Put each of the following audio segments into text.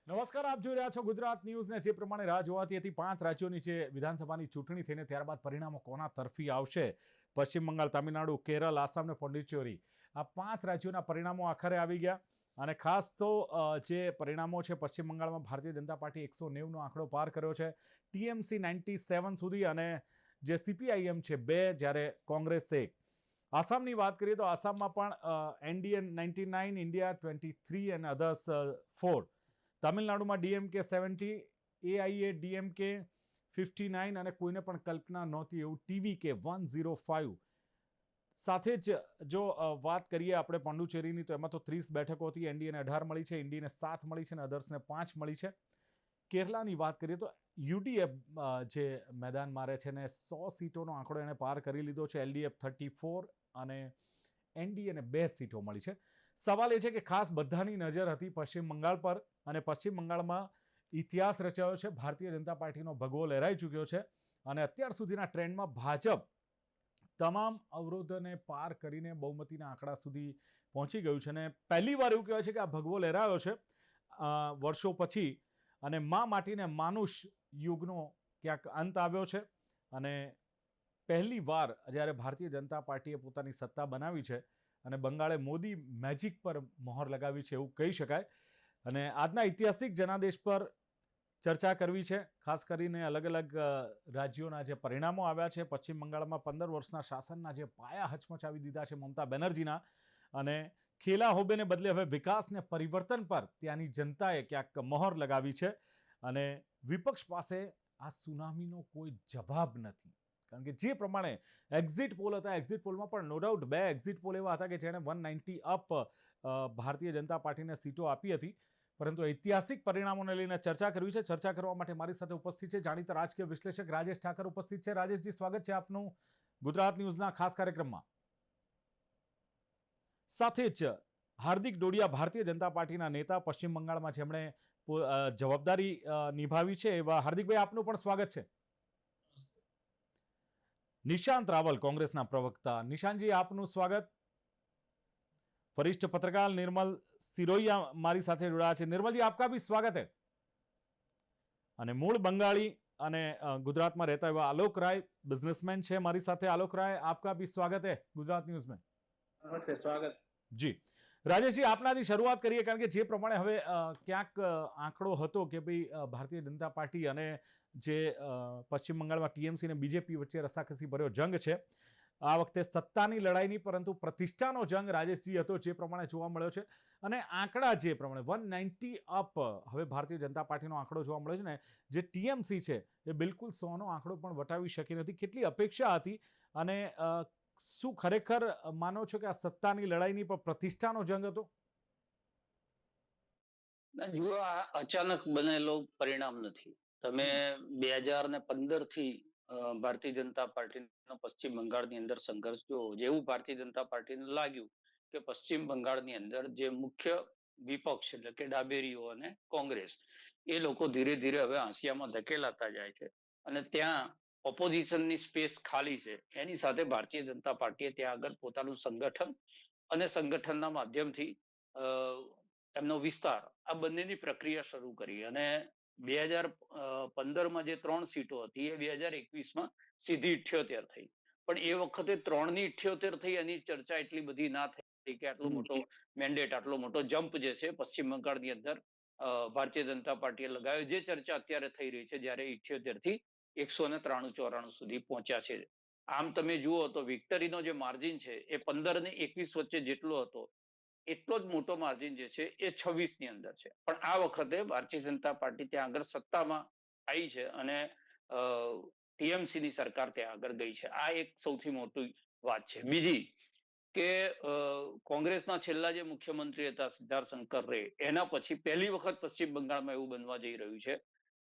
નમસ્કાર, આપ જોઈ રહ્યા છો ગુજરાત ન્યૂઝ ને. જે પ્રમાણે રાહ જોવાતી હતી 5 રાજ્યોની છે વિધાનસભાની ચૂંટણી થઈને ત્યારબાદ પરિણામો કોના તરફી આવશે, પશ્ચિમ બંગાળ, તામિલનાડુ, કેરળ, આસામ ને પોંડિચેરી, આ 5 રાજ્યોના પરિણામો આખરે આવી ગયા. અને ખાસ તો જે પરિણામો છે, પશ્ચિમ બંગાળમાં ભારતીય જનતા પાર્ટી 190નો આંકડો પાર કર્યો છે, ટીએમસી 97 સુધી અને જે સીપીઆઈએમ છે 2, જ્યારે કોંગ્રેસ 1. આસામની વાત કરીએ તો આસામમાં પણ એનડીએ 99, ઇન્ડિયા 23 અને અધર્સ 4. તમિલનાડુમાં ડીએમકે 70, એઆઈએ ડીએમકે 59 અને કોઈને પણ કલ્પના નહોતી એવું ટીવીકે 105. સાથે જ જો વાત કરીએ આપણે પોંડિચેરીની, તો એમાં તો 30 બેઠકો હતી. એનડીએને 18 મળી છે, ઇન્ડીને 7 મળી છે અને અધર્સને 5 મળી છે. કેરલાની વાત કરીએ તો યુડીએફ જે મેદાન મારે છે ને 100 સીટોનો આંકડો એને પાર કરી લીધો છે. એલડીએફ 34 અને એનડીએને 2 સીટો મળી છે. સવાલ એ છે કે ખાસ બધાની નજર હતી પશ્ચિમ બંગાળ પર, અને પશ્ચિમ બંગાળમાં ઇતિહાસ રચાયો છે. ભારતીય જનતા પાર્ટીનો ભગવો લહેરાઈ ચૂક્યો છે અને અત્યાર સુધીના ટ્રેન્ડમાં ભાજપ તમામ અવરોધોને પાર કરીને બહુમતીના આંકડા સુધી પહોંચી ગયું છે. અને પહેલી વાર એવું કહેવાય છે કે આ ભગવો લહેરાયો છે વર્ષો પછી, અને મા માટીને માનુષ યુગનો ક્યાંક અંત આવ્યો છે. અને પહેલી વાર જ્યારે ભારતીય જનતા પાર્ટીએ પોતાની સત્તા બનાવી છે અને બંગાળે મોદી મેજિક પર મહોર લગાવી છે એવું કહી શકાય. અને આજના ઐતિહાસિક જનાદેશ પર ચર્ચા કરવી છે, ખાસ કરીને અલગ અલગ રાજ્યોના જે પરિણામો આવ્યા છે. પશ્ચિમ બંગાળમાં 15 વર્ષના શાસનના જે પાયા હચમચાવી દીધા છે મમતા બેનર્જીના, અને ખેલા હોબેને બદલે હવે વિકાસને પરિવર્તન પર ત્યાંની જનતાએ ક્યાંક મહોર લગાવી છે. અને વિપક્ષ પાસે આ સુનામીનો કોઈ જવાબ નથી, કારણ કે જે પ્રમાણે એક્ઝિટ પોલ હતા, એક્ઝિટ પોલમાં પણ નો ડાઉટ 2 એક્ઝિટ પોલ એવા હતા કે જેણે 190 અપ ભારતીય જનતા પાર્ટીને સીટો આપી હતી. પરંતુ ઐતિહાસિક પરિણામોને લઈને ચર્ચા કરવી છે. ચર્ચા કરવા માટે મારી સાથે ઉપસ્થિત છે જાણીતા રાજકીય વિશ્લેષક રાજેશ ઠાકર ઉપસ્થિત છે. રાજેશજી, સ્વાગત છે આપનું ગુજરાત ન્યૂઝના ખાસ કાર્યક્રમમાં. સાથે જ હાર્દિક ડોડિયા, ભારતીય જનતા પાર્ટીના નેતા, પશ્ચિમ બંગાળમાં જેમણે જવાબદારી નિભાવી છે, એવા હાર્દિકભાઈ, આપનું પણ સ્વાગત છે. નિશાંત રાવલ, કોંગ્રેસના પ્રવક્તા. નિશાંતજી, આપનું સ્વાગત. वरिष्ठ पत्रकार निर्मल सिरोया मारी साथे जोड़ा है. निर्मल जी, आपका भी स्वागत है. અને મૂળ બંગાળી અને ગુજરાતમાં રહેતા એવા આલોક રાય, બિઝનેસમેન છે મારી સાથે. આલોક રાય, આપકા भी स्वागत है गुजरात न्यूज में. નમસ્તે, સ્વાગત. જી રાજેશજી, આપનાથી શરૂઆત કરીએ, કારણ કે જે પ્રમાણે હવે ક્યાંક આંકડો હતો કે ભાઈ ભારતીય જનતા પાર્ટી અને જે પશ્ચિમ બંગાળમાં ટીએમસી અને બીજેપી વચ્ચે રસાકસી ભર્યો જંગ છે આ વખતે, સત્તાની લડાઈ નહીં પરંતુ પ્રતિષ્ઠાનો જંગ રાજેશજી હતો, જે પ્રમાણે જોવા મળ્યો છે. અને આંકડા જે પ્રમાણે 190 અપ હવે ભારતીય જનતા પાર્ટીનો આંકડો જોવા મળ્યો છે ને, જે ટીએમસી છે એ બિલકુલ 100નો આંકડો પણ વટાવી શકી નથી. કેટલી અપેક્ષા હતી, અને શું ખરેખર માનો છો કે આ સત્તાની લડાઈની પર પ્રતિષ્ઠાનો જંગ હતો? જુઓ, આ અચાનક બનેલો પરિણામ નથી. તમે 2015 થી ભારતીય જનતા પાર્ટીનો પશ્ચિમ બંગાળની અંદર સંઘર્ષ જુઓ. જેવું ભારતીય જનતા પાર્ટીને લાગ્યું કે પશ્ચિમ બંગાળની અંદર જે મુખ્ય વિપક્ષ એટલે કે ડાબેરીઓ અને કોંગ્રેસ, એ લોકો ધીરે ધીરે હવે હાંસિયામાં ધકેલાતા જાય છે અને ત્યાં ઓપોઝિશનની સ્પેસ ખાલી છે. એની સાથે ભારતીય જનતા પાર્ટીએ ત્યાં આગળ પોતાનું સંગઠન અને સંગઠનના માધ્યમથી એમનો વિસ્તાર, આ બંનેની પ્રક્રિયા શરૂ કરી. અને 2015માં જે 3 સીટો હતી એ 2021માં સીધી 78 થઈ. પણ એ વખતે 3ની 78 થઈ, એની ચર્ચા એટલી બધી ના થઈ કે આટલો મોટો મેન્ડેટ, આટલો મોટો જમ્પ જે છે પશ્ચિમ બંગાળની અંદર ભારતીય જનતા પાર્ટીએ લગાવ્યો. જે ચર્ચા અત્યારે થઈ રહી છે, જ્યારે 78 થી 193-94 સુધી પહોંચ્યા છે. આમ તમે જુઓ તો વિક્ટરીનો જે માર્જિન છે એ 15 અને 21 વચ્ચે જેટલો હતો, એટલો જ મોટો માર્જિન જે છે એ 26ની અંદર છે. પણ આ વખતે ભારતીય જનતા પાર્ટી ત્યાં આગળ સત્તામાં આવી છે અને ટીએમસીની સરકાર ત્યાં આગળ ગઈ છે. આ એક સૌથી મોટી વાત છે. બીજી કે કોંગ્રેસના છેલ્લા જે મુખ્યમંત્રી હતા સિદ્ધાર્થ શંકર રે, એના પછી પહેલી વખત પશ્ચિમ બંગાળમાં એવું બનવા જઈ રહ્યું છે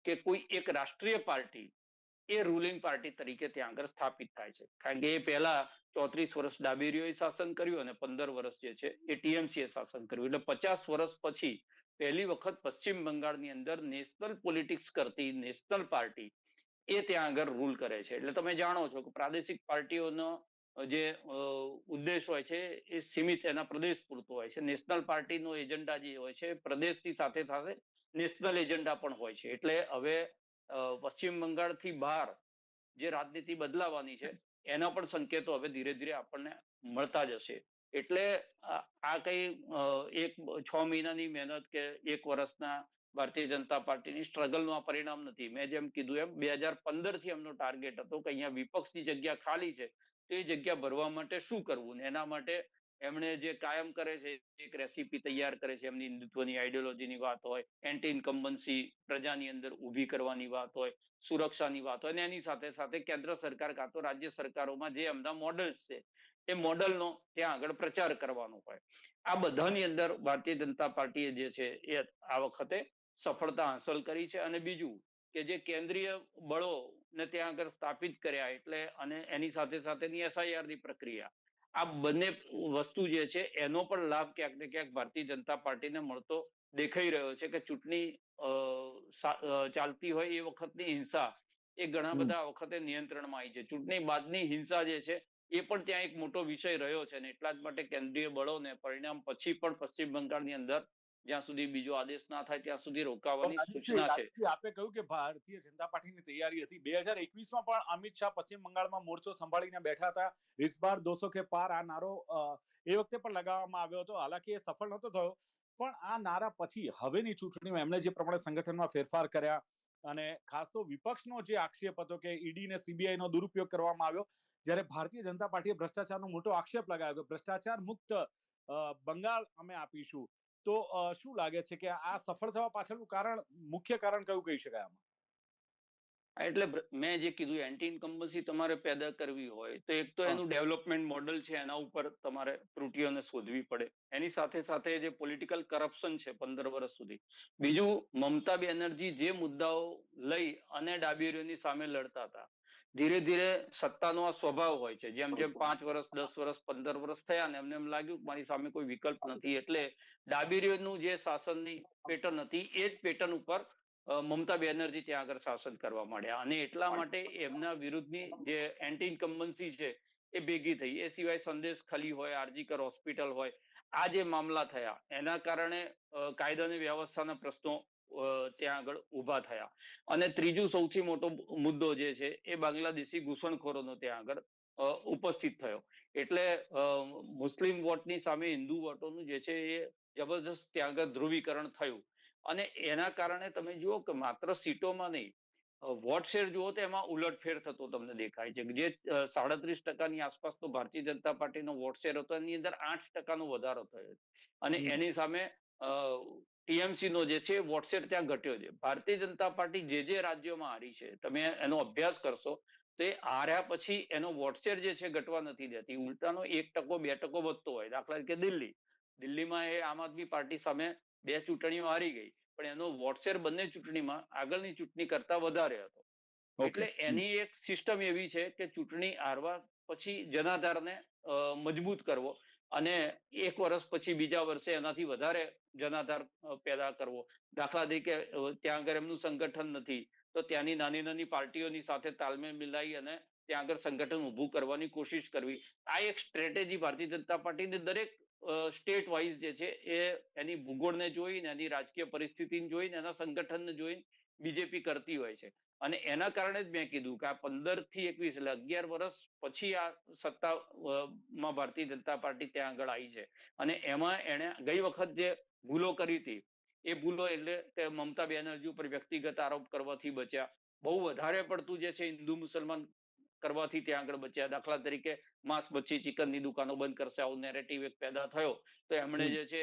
કે કોઈ એક રાષ્ટ્રીય પાર્ટી એ રૂલિંગ પાર્ટી તરીકે ત્યાં આગળ સ્થાપિત થાય છે. કારણ કે એ પહેલા 34 વર્ષ ડાબેરીઓએ શાસન કર્યું અને 15 વર્ષ જે છે એ ટીએમસીએ શાસન કર્યું. એટલે 50 વર્ષ પછી પહેલી વખત પશ્ચિમ બંગાળની અંદર નેશનલ પોલિટિક્સ કરતી નેશનલ પાર્ટી એ ત્યાં આગળ રૂલ કરે છે. એટલે તમે જાણો છો કે પ્રાદેશિક પાર્ટીઓનો જે ઉદ્દેશ હોય છે એ સીમિત એના પ્રદેશ પૂરતો હોય છે. નેશનલ પાર્ટીનો એજન્ડા જે હોય છે પ્રદેશની સાથે સાથે નેશનલ એજન્ડા પણ હોય છે. એટલે હવે પશ્ચિમ બંગાળથી બહાર જે રાજનીતિ બદલાવાની છે એના પણ સંકેતો હવે ધીરે ધીરે આપણને મળતા જશે. એટલે આ કઈ 6 મહિનાની મહેનત કે 1 વર્ષના ભારતીય જનતા પાર્ટીની સ્ટ્રગલનું આ પરિણામ નથી. મેં જેમ કીધું એમ 2015 થી એમનો ટાર્ગેટ હતો કે અહીંયા વિપક્ષની જગ્યા ખાલી છે તો એ જગ્યા ભરવા માટે શું કરવું ને એના માટે એમણે જે કાયમ કરે છે એક રેસીપી તૈયાર કરે છે. એમની હિન્દુત્વની આઈડિયોલોજીની વાત હોય, એન્ટી ઇન્કમ્બન્સી પ્રજાની અંદર ઊભી કરવાની વાત હોય, સુરક્ષાની વાત હોય અને એની સાથે સાથે કેન્દ્ર સરકાર કાં તો રાજ્ય સરકારોમાં જે એમના મોડલ્સ છે એ મોડલનો ત્યાં આગળ પ્રચાર કરવાનો હોય. આ બધાની અંદર ભારતીય જનતા પાર્ટીએ જે છે એ આ વખતે સફળતા હાંસલ કરી છે. અને બીજું કે જે કેન્દ્રીય બળો ને ત્યાં આગળ સ્થાપિત કર્યા એટલે અને એની સાથે સાથેની SIR ની પ્રક્રિયા, આ બંને વસ્તુ જે છે એનો પણ લાભ ક્યાંક ને ક્યાંક ભારતીય જનતા પાર્ટીને મળતો દેખાઈ રહ્યો છે. કે ચૂંટણી ચાલતી હોય એ વખતની હિંસા એ ઘણા બધા વખતે નિયંત્રણમાં આવી છે. ચૂંટણી બાદની હિંસા જે છે એ પણ ત્યાં એક મોટો વિષય રહ્યો છે. અને એટલા જ માટે કેન્દ્રીય બળોને પરિણામ પછી પણ પશ્ચિમ બંગાળની અંદર જ્યાં સુધી બીજો આદેશ ના થાય ત્યાં સુધી રોકાવાની સૂચના છે. આપે કહ્યું કે ભારતીય જનતા પાર્ટીની તૈયારી હતી. 2021માં પણ અમિત શાહ પશ્ચિમ બંગાળમાં મોરચો સંભાળીને બેઠા હતા. ઇસ બાર 200 કે પાર આ નારો એ વખતે પણ લગાવવામાં આવ્યો હતો. હાલાકી એ સફળ નતો થયો. પણ આ નારા પછી હવેની ચૂંટણીમાં એમણે જે પ્રમાણે સંગઠનમાં ફેરફાર કર્યા અને ખાસ તો વિપક્ષનો જે આક્ષેપ હતો કે ઈડી ને CBI નો દુરુપયોગ કરવામાં આવ્યો, જ્યારે ભારતીય જનતા પાર્ટીએ ભ્રષ્ટાચારનો મોટો આક્ષેપ લગાવ્યો, ભ્રષ્ટાચાર મુક્ત બંગાળ અમે આપીશું. તો શું લાગે છે કે આ સફળ થવા પાછળનું કારણ, મુખ્ય કારણ કયું કહી શકાય આમાં? એટલે મેં જે કીધું એન્ટી ઇન્કમ્બન્સી તમારે પેદા કરવી હોય તો એક તો એનું ડેવલપમેન્ટ મોડલ છે એના ઉપર તમારે ત્રુટીઓને શોધવી પડે. એની સાથે સાથે જે પોલિટિકલ કરપ્શન છે 15 વર્ષ સુધી. બીજું, મમતા બેનર્જી જે મુદ્દાઓ લઈ અને ડાબેરીઓની સામે લડતા હતા, ધીરે ધીરે સત્તાનો આ સ્વભાવ હોય છે. જેમ જેમ 5 વર્ષ 10 વર્ષ 15 વર્ષ થયા ને એમને એમ લાગ્યું કે મારી સામે કોઈ વિકલ્પ નથી એટલે ડાબેરીઓનું જે શાસનની પેટર્ન હતી એ જ પેટર્ન ઉપર મમતા બેનર્જી ત્યાં આગળ શાસન કરવા માંડ્યા. અને એટલા માટે એમના વિરુદ્ધની જે એન્ટી ઇન્કમ્બન્સી છે એ ભેગી થઈ. એ સિવાય સંદેશ ખલી હોય, આરજીકર હોસ્પિટલ હોય, આ જે મામલા થયા એના કારણે કાયદા અને વ્યવસ્થાના પ્રશ્નો ત્યાં આગળ ઉભા થયા. અને ત્રીજું સૌથી મોટો મુદ્દો જે છે એ બાંગ્લાદેશી ઘૂસણખોરોનો ત્યાં આગળ ઉપસ્થિત થયો. એટલે મુસ્લિમ વોટની સામે હિન્દુ વોટોનું જે છે એ જબરજસ્ત ત્યાં આગળ ધ્રુવીકરણ થયું. અને એના કારણે તમે જુઓ કે માત્ર સીટોમાં નહીં, વોટ શેર જુઓ તો એમાં ઉલટફેર થતો તમને દેખાય છે. જે 37% આસપાસનો ભારતીય જનતા પાર્ટીનો વોટ શેર હતો એની અંદર 8% વધારો થયો. અને એની સામે TMC નો જે છે વોટ શેર ત્યાં ઘટ્યો છે. ભારતીય જનતા પાર્ટી જે રાજ્યોમાં હારી છે તમે એનો અભ્યાસ કરશો તો એ હાર્યા પછી એનો વોટ શેર જે છે ઘટવા નથી દેતી. ઉલટાનો 1% 2% વધતો હોય. દાખલા તરીકે દિલ્હીમાં એ આમ આદમી પાર્ટી સામે 2 ચૂંટણીઓ હારી ગઈ પણ એનો વોટ શેર બંને ચૂંટણીમાં આગળની ચૂંટણી કરતા વધારે હતો. એટલે એની એક સિસ્ટમ એવી છે કે ચૂંટણી હારવા પછી જનાધારને મજબૂત કરવો અને 1 વર્ષ પછી બીજા વર્ષે એનાથી વધારે જનાધાર પેદા કરવો. દાખલા તરીકે ત્યાં આગળ એમનું સંગઠન નથી તો ત્યાંની નાની નાની પાર્ટીઓની સાથે તાલમેલ મિલાવી અને ત્યાં આગળ સંગઠન ઊભું કરવાની કોશિશ કરવી. આ એક સ્ટ્રેટેજી ભારતીય જનતા પાર્ટીની દરેક સ્ટેટ વાઇઝ જે છે એ એની ભૂગોળને જોઈને, એની રાજકીય પરિસ્થિતિને જોઈને, એના સંગઠનને જોઈને બીજેપી કરતી હોય છે. અને એના કારણે જ મેં કીધું કે આ 15 થી 21 એટલે 11 વર્ષ પછી આ સત્તામાં ભારતીય જનતા પાર્ટી ત્યાં આગળ આવી છે. અને એમાં એને ગઈ વખત જે ભૂલો કરી હતી એ ભૂલો એટલે કે મમતા બેનર્જી ઉપર વ્યક્તિગત આરોપ કરવાથી બચ્યા. બહુ વધારે પડતું જે છે હિન્દુ મુસલમાન કરવાથી ત્યાં આગળ બચ્યા. દાખલા તરીકે માંસ મચ્છી ચિકનની દુકાનો બંધ કરશે આવો નેરેટિવ એક પેદા થયો તો એમણે જે છે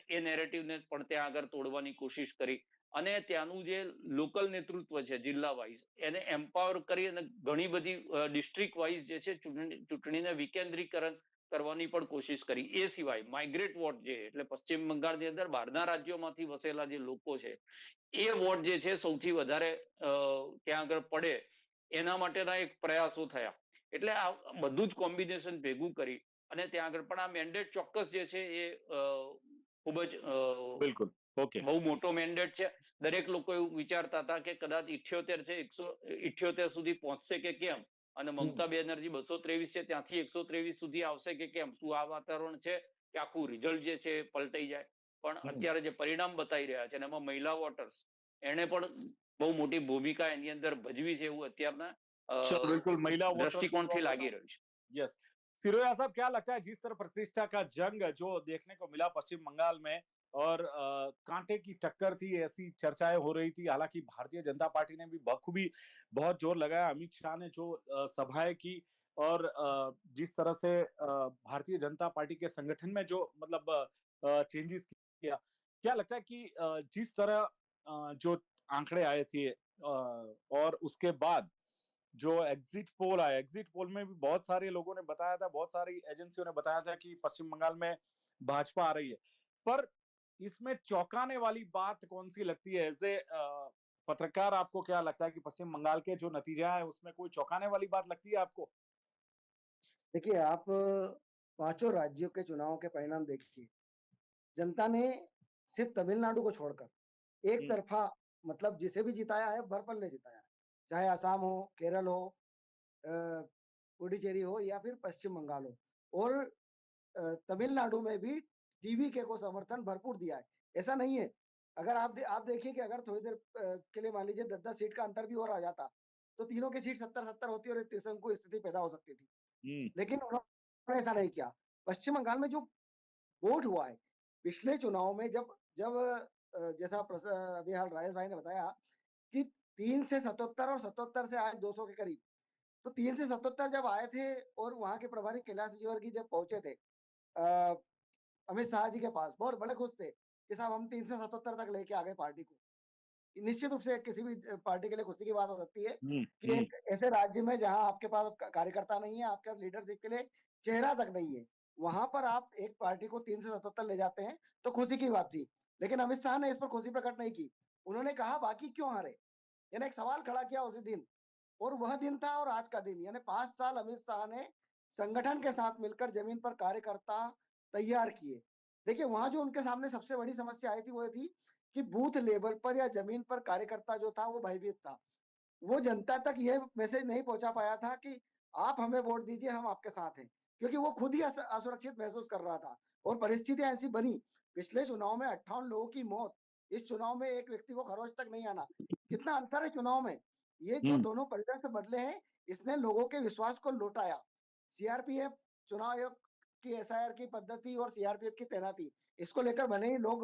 એ નેરેટિવને પણ ત્યાં આગળ તોડવાની કોશિશ કરી. અને ત્યાંનું જે લોકલ નેતૃત્વ છે જિલ્લા વાઇઝ એને એમ્પાવર કરી અને ઘણી બધી ડિસ્ટ્રિક્ટ વાઇઝ જે છે ચૂંટણીને વિકેન્દ્રીકરણ કરવાની પણ કોશિશ કરી. એ સિવાય માઇગ્રેટ વોટ જે એટલે પશ્ચિમ બંગાળની અંદર બહારના રાજ્યોમાંથી વસેલા જે લોકો છે એ વોટ જે છે સૌથી વધારે ત્યાં આગળ પડે એના માટેના એક પ્રયાસો થયા. એટલે આ બધું જ કોમ્બિનેશન ભેગું કરી અને ત્યાં આગળ પણ આ મેન્ડેટ ચોક્કસ જે છે એ ખૂબ જ બિલકુલ ઓકે, બહુ મોટો મેન્ડેટ છે. દરેક લોકો એવું વિચારતા હતા કે કદાચ 78 છે 178 સુધી પહોંચશે કે કેમ, અને મમતા બેનર્જી 223 છે ત્યાંથી 123 સુધી આવશે કે કેમ, શું આ વાતાવરણ છે કે આખું રિઝલ્ટ જે છે પલટાઈ જાય. પણ અત્યારે જે પરિણામ બતાવી રહ્યા છે એમાં મહિલા વોટર્સ એને પણ બહુ મોટી ભૂમિકા એની અંદર ભજવી છે એવું અત્યારના चलो बिल्कुल, महिला वोटर्स की દ્રષ્ટિકોણથી बात લાગી बताओ। રહ્યું છે। यस, सिरोया साहब, क्या लगता है जिस तरह प्रतिष्ठा का जंग जो देखने को मिला पश्चिम बंगाल में और कांटे की टक्कर थी, ऐसी चर्चाएं हो रही थी। हालांकि भारतीय जनता पार्टी ने भी बखूबी बहुत जोर लगाया। अमित शाह ने जो सभाएं की और जिस तरह से भारतीय जनता पार्टी के संगठन में जो मतलब चेंजेस किया, क्या लगता है कि जिस तरह जो आंकड़े आए थे और उसके बाद जो एग्जिट पोल आया, एग्जिट पोल में भी बहुत सारे लोगों ने बताया था, बहुत सारी एजेंसियों ने बताया था कि पश्चिम बंगाल में भाजपा आ रही है। पर इसमें चौंकाने वाली बात कौन सी लगती है? एज ए पत्रकार आपको क्या लगता है कि पश्चिम बंगाल के जो नतीजा है उसमें कोई चौंकाने वाली बात लगती है आपको? देखिए, आप पाँचों राज्यों के चुनाव के परिणाम देखिए। जनता ने सिर्फ तमिलनाडु को छोड़कर एक तरफा मतलब जिसे भी जिताया है बरपल्ले जिताया है। चाहे असम हो, केरल हो, पुडुचेरी हो या फिर पश्चिम बंगाल हो। और तमिलनाडु में भी टीवीके को समर्थन भरपूर दिया है। ऐसा नहीं है, अगर आप देखिए कि अगर थोड़ी देर के लिए मान लीजिए 10-10 सीट का अंतर भी और आ जाता, तो तीनों की सीट 70-70 होती और एक त्रिशंकु स्थिति पैदा हो सकती थी। लेकिन उन्होंने ऐसा नहीं किया। पश्चिम बंगाल में जो वोट हुआ है, पिछले चुनाव में जब जब जैसा अभी हाल राजेश भाई ने बताया कि 3 से 77 और 77 से आज 200 के करीब। तो 3 से 77 जब आए थे और वहाँ के प्रभारी कैलाश विजयवर्गीय जब पहुंचे थे अमित शाह जी के पास, बहुत बड़े खुश थे कि साहब हम 3 से 77 तक लेके आ गए पार्टी को। निश्चित रूप से किसी भी पार्टी के लिए खुशी की बात हो सकती है कि एक ऐसे राज्य में जहां आपके पास कार्यकर्ता नहीं है, आपके पास लीडरशिप के लिए चेहरा तक नहीं है, वहां पर आप एक पार्टी को 3 से 77 ले जाते हैं, तो खुशी की बात थी। लेकिन अमित शाह ने इस पर खुशी प्रकट नहीं की। उन्होंने कहा बाकी क्यों हारे, यानी एक सवाल खड़ा किया उसी दिन। और वह दिन था और आज का दिन, यानी 5 साल अमित शाह ने संगठन के साथ मिलकर जमीन पर कार्यकर्ता तैयार किए। देखिए, वहां जो उनके सामने सबसे बड़ी समस्या आई थी वो थी कि बूथ लेवल पर या जमीन पर कार्यकर्ता जो था वो भयभीत था। वो जनता तक ये मैसेज नहीं पहुंचा पाया था कि आप हमें वोट दीजिए, हम आपके साथ हैं, क्योंकि वो खुद ही असुरक्षित महसूस कर रहा था। और परिस्थितियां ऐसी बनी, पिछले चुनाव में 58 लोगों की मौत, इस चुनाव में एक व्यक्ति को खरोच तक नहीं आना। कितना अंतर है चुनाव में। ये जो दोनों परिदृश्य बदले हैं, इसने लोगों के विश्वास को लौटाया। सीआरपीएफ चुनाव आयोग की एसआईआर की पद्धति और सीआरपीएफ की तैनाती, इसको लेकर भले ही लोग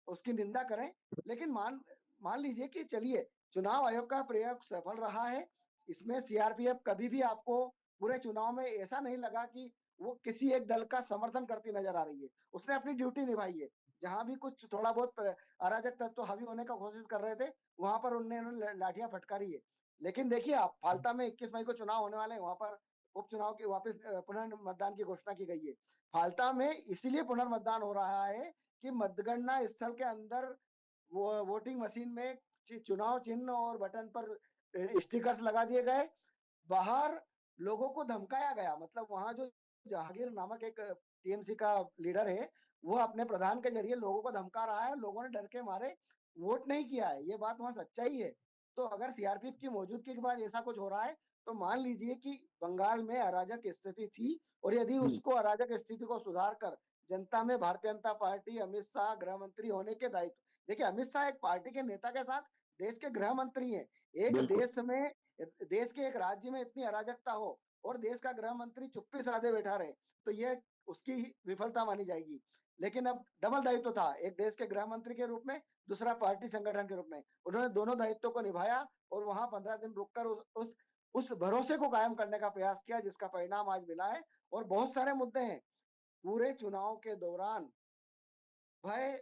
उसकी निंदा करें, लेकिन मान लीजिए कि चलिए चुनाव आयोग का प्रयोग सफल रहा है। इसमें सीआरपीएफ कभी भी आपको पूरे चुनाव में ऐसा नहीं लगा कि वो किसी एक दल का समर्थन करती नजर आ रही है। उसने अपनी ड्यूटी निभाई है। जहां भी कुछ थोड़ा बहुत अराजक तत्व हावी होने का कोशिश कर रहे थे, वहां पर उन्होंने लाठियां फटकारी है। लेकिन देखिए, आप फाल्ता में 21 मई को चुनाव होने वाले हैं, वहां पर उपचुनाव की वापस पुनर्मतदान की घोषणा की गई है। फाल्ता में इसीलिए पुनर्मतदान हो रहा है कि मतगणना स्थल के अंदर वो वोटिंग मशीन में चुनाव चिन्ह और बटन पर स्टिकर्स लगा दिए गए। बाहर लोगों को धमकाया गया, मतलब वहां जो जहांगीर नामक एक टीएमसी का लीडर है, वो अपने प्रधान के जरिए लोगों को धमका रहा है। लोगों ने डर के मारे वोट नहीं किया है। ये बात वहां सच्चाई है। तो अगर सीआरपीएफ की मौजूदगी के बाद ऐसा कुछ हो रहा है, तो मान लीजिए कि बंगाल में अराजक स्थिति थी, और यदि उसको अराजक स्थिति को सुधार कर जनता में भारतीय जनता पार्टी, अमित शाह गृह मंत्री होने के दायित्व, देखिए अमित शाह एक पार्टी के नेता के साथ देश के गृह मंत्री हैं। एक देश में, देश के एक राज्य में इतनी अराजकता हो और देश का गृह मंत्री चुप्पी साधे बैठा रहे, तो यह उसकी विफलता मानी जाएगी। लेकिन अब डबल दायित्व था, एक देश के गृह मंत्री के रूप में, दूसरा पार्टी संगठन के रूप में। उन्होंने दोनों दायित्वों को निभाया और वहां 15 दिन रुककर उस भरोसे को कायम करने का प्रयास किया, जिसका परिणाम आज मिला है। और बहुत सारे मुद्दे हैं पूरे चुनाव के दौरान, भय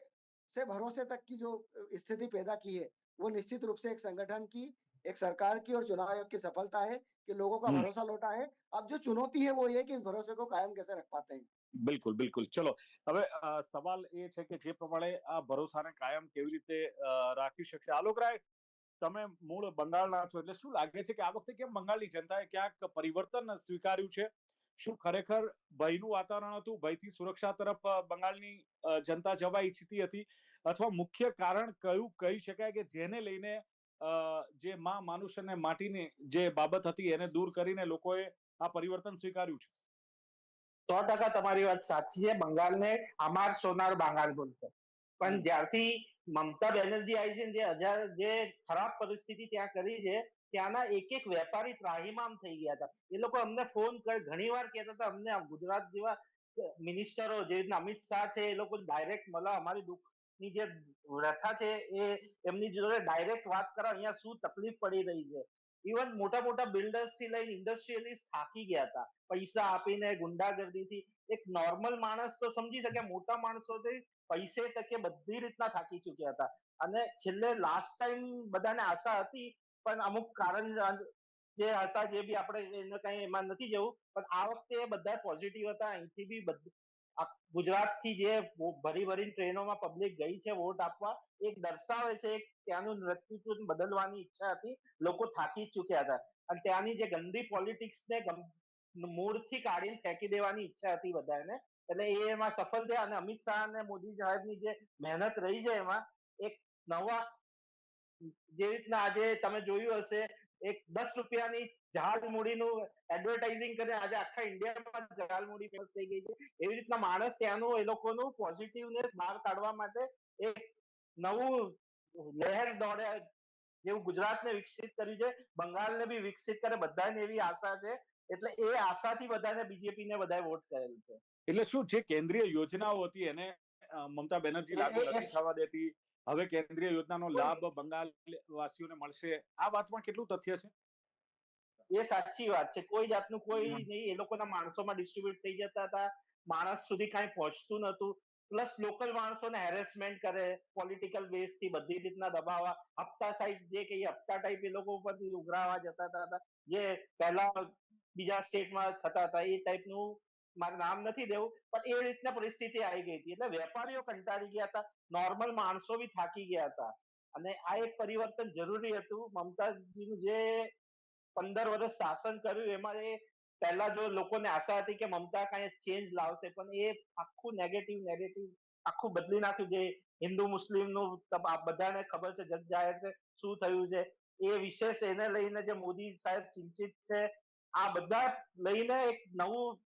से भरोसे तक की जो स्थिति पैदा की है, वो निश्चित रूप से एक संगठन की, एक सरकार की और चुनाव आयोग की सफलता है कि लोगों का भरोसा लौटा है। अब जो चुनौती है वो ये कि इस भरोसे को कायम कैसे रख पाते हैं। બિલકુલ બિલકુલ, ચલો હવે સવાલ એ છે કે જે પ્રમાણે આ ભરોસાને કાયમ કેવી રીતે રાખી શકશે? આલોક રાય, તમે મૂળ બંગાળના છો, એટલે શું લાગે છે કે આ વખતે કેમ બંગાળની જનતાએ ક્યાંક પરિવર્તન સ્વીકાર્યું છે? શું ખરેખર ભયનું વાતાવરણ હતું, ભયથી સુરક્ષા તરફ બંગાળની જનતા જવા ઈચ્છતી હતી, અથવા મુખ્ય કારણ કયું કહી શકાય કે જેને લઈને જે માં માનુષ અને માટીની જે બાબત હતી એને દૂર કરીને લોકોએ આ પરિવર્તન સ્વીકાર્યું છે? 100% તમારી વાત સાચી છે. બંગાળને અમાર સોનાર બંગાળ બોલશે. પણ જ્યારથી મમતા બેનર્જી આવી છે ને જે ખરાબ પરિસ્થિતિ ત્યાં કરી છે, ત્યાંના એક વેપારી ત્રાહિમામ થઈ ગયા હતા. એ લોકો અમને ફોન ઘણી વાર કહેતા હતા, અમને ગુજરાત જેવા મિનિસ્ટરો જે રીતના અમિત શાહ છે, એ લોકો ડાયરેક્ટ મળે, અમારી દુઃખની જે વ્યથા છે એ એમની જોડે ડાયરેક્ટ વાત કરે, અહીંયા શું તકલીફ પડી રહી છે. ઇવન મોટા મોટા બિલ્ડર્સ થી લઈને ઇન્ડસ્ટ્રીયલિસ્ટ થાકી ગયા હતા પૈસા આપીને, ગુંડાગર્દીથી. એક નોર્મલ માણસ તો સમજી શકે, મોટા માણસો પૈસે તકે બધી રીતના થાકી ચુક્યા હતા. અને છેલ્લે લાસ્ટ ટાઈમ બધાને આશા હતી, પણ અમુક કારણ જે હતા, જે બી આપણે એને કઈ એમાં નથી જવું, પણ આ વખતે બધા પોઝિટિવ હતા. અહીંથી બી ગુજરાતથી જે ભરી ભરીને ટ્રેનોમાં પબ્લિક ગઈ છે વોટ આપવા, એક દર્શાવે છે ત્યાંનું નેતૃત્વ બદલવાની ઈચ્છા હતી. લોકો થાકી ચુક્યા હતા અને ત્યાંની જે ગંદી પોલિટિક્સ ને મૂળથી કાઢીને ફેંકી દેવાની ઈચ્છા હતી બધાને. એટલે એ એમાં સફળ થયા. અને અમિત શાહ અને મોદી સાહેબની જે મહેનત રહી છે એમાં, એક નવા, જે રીતના આજે તમે જોયું હશે, એક 10 રૂપિયાની ઝાલમુડીનું એડવર્ટાઇઝિંગ કરીને આજે આખા ઇન્ડિયામાં ઝાલમુડી ફેમસ થઈ ગઈ છે. એવી રીતના માણસ ત્યાંનું એ લોકોનું પોઝિટિવનેસ બહાર કાઢવા માટે એક નવું લહેર દોડે, જેવું ગુજરાતને વિકસિત કર્યું છે, બંગાળને બી વિકસિત કરે, બધાને એવી આશા છે. એટલે એ આશાથી બધાને બીજેપીને બધાએ વોટ કરેલ છે. એટલે શું જે કેન્દ્રીય યોજનાઓ હતી એને મમતા બેનર્જી લાગુ નથી થવા દેતી, હવે કેન્દ્રીય યોજનાનો લાભ બંગાળ વાસીઓને મળશે, આ વાતમાં કેટલું તથ્ય છે? એ સાચી વાત છે. કોઈ જાતનું કોઈ નહીં, એ લોકોના માણસોમાં ડિસ્ટ્રીબ્યુટ થઈ જતા હતા, માણસ સુધી કાંઈ પહોંચતું નતું. પ્લસ લોકલ માણસોને હેરેસમેન્ટ કરે, પોલિટિકલ બેઝ થી બધી રીતના દબાવવા, હપ્તા સાઈડ જે કહીએ હપ્તા ટાઈપ એ લોકો ઉપરથી ઉઘરાવા જતા હતા, જે પહેલા બીજા સ્ટેટમાં થતા હતા એ ટાઈપનું. મારું નામ નથી દેવું, પણ એ રીતના પરિસ્થિતિ આવી ગઈ હતી. એટલે વેપારીઓ કંટાળી ગયા હતા, નોર્મલ માણસો બી થાકી ગયા હતા. અને આ એક પરિવર્તન જરૂરી હતું. મમતાજીનું જે 15 વર્ષ શાસન કર્યું એમાં એ પહેલા જો લોકોને આશા હતી કે મમતા કઈ ચેન્જ લાવશે, પણ એ આખું નેગેટિવ આખું બદલી નાખ્યું. જે હિન્દુ મુસ્લિમનું બધાને ખબર છે, જગ જાહેર છે શું થયું છે. એ વિશેષ એને લઈને જે મોદી સાહેબ ચિંતિત છે, આ બધા લઈને એક નવું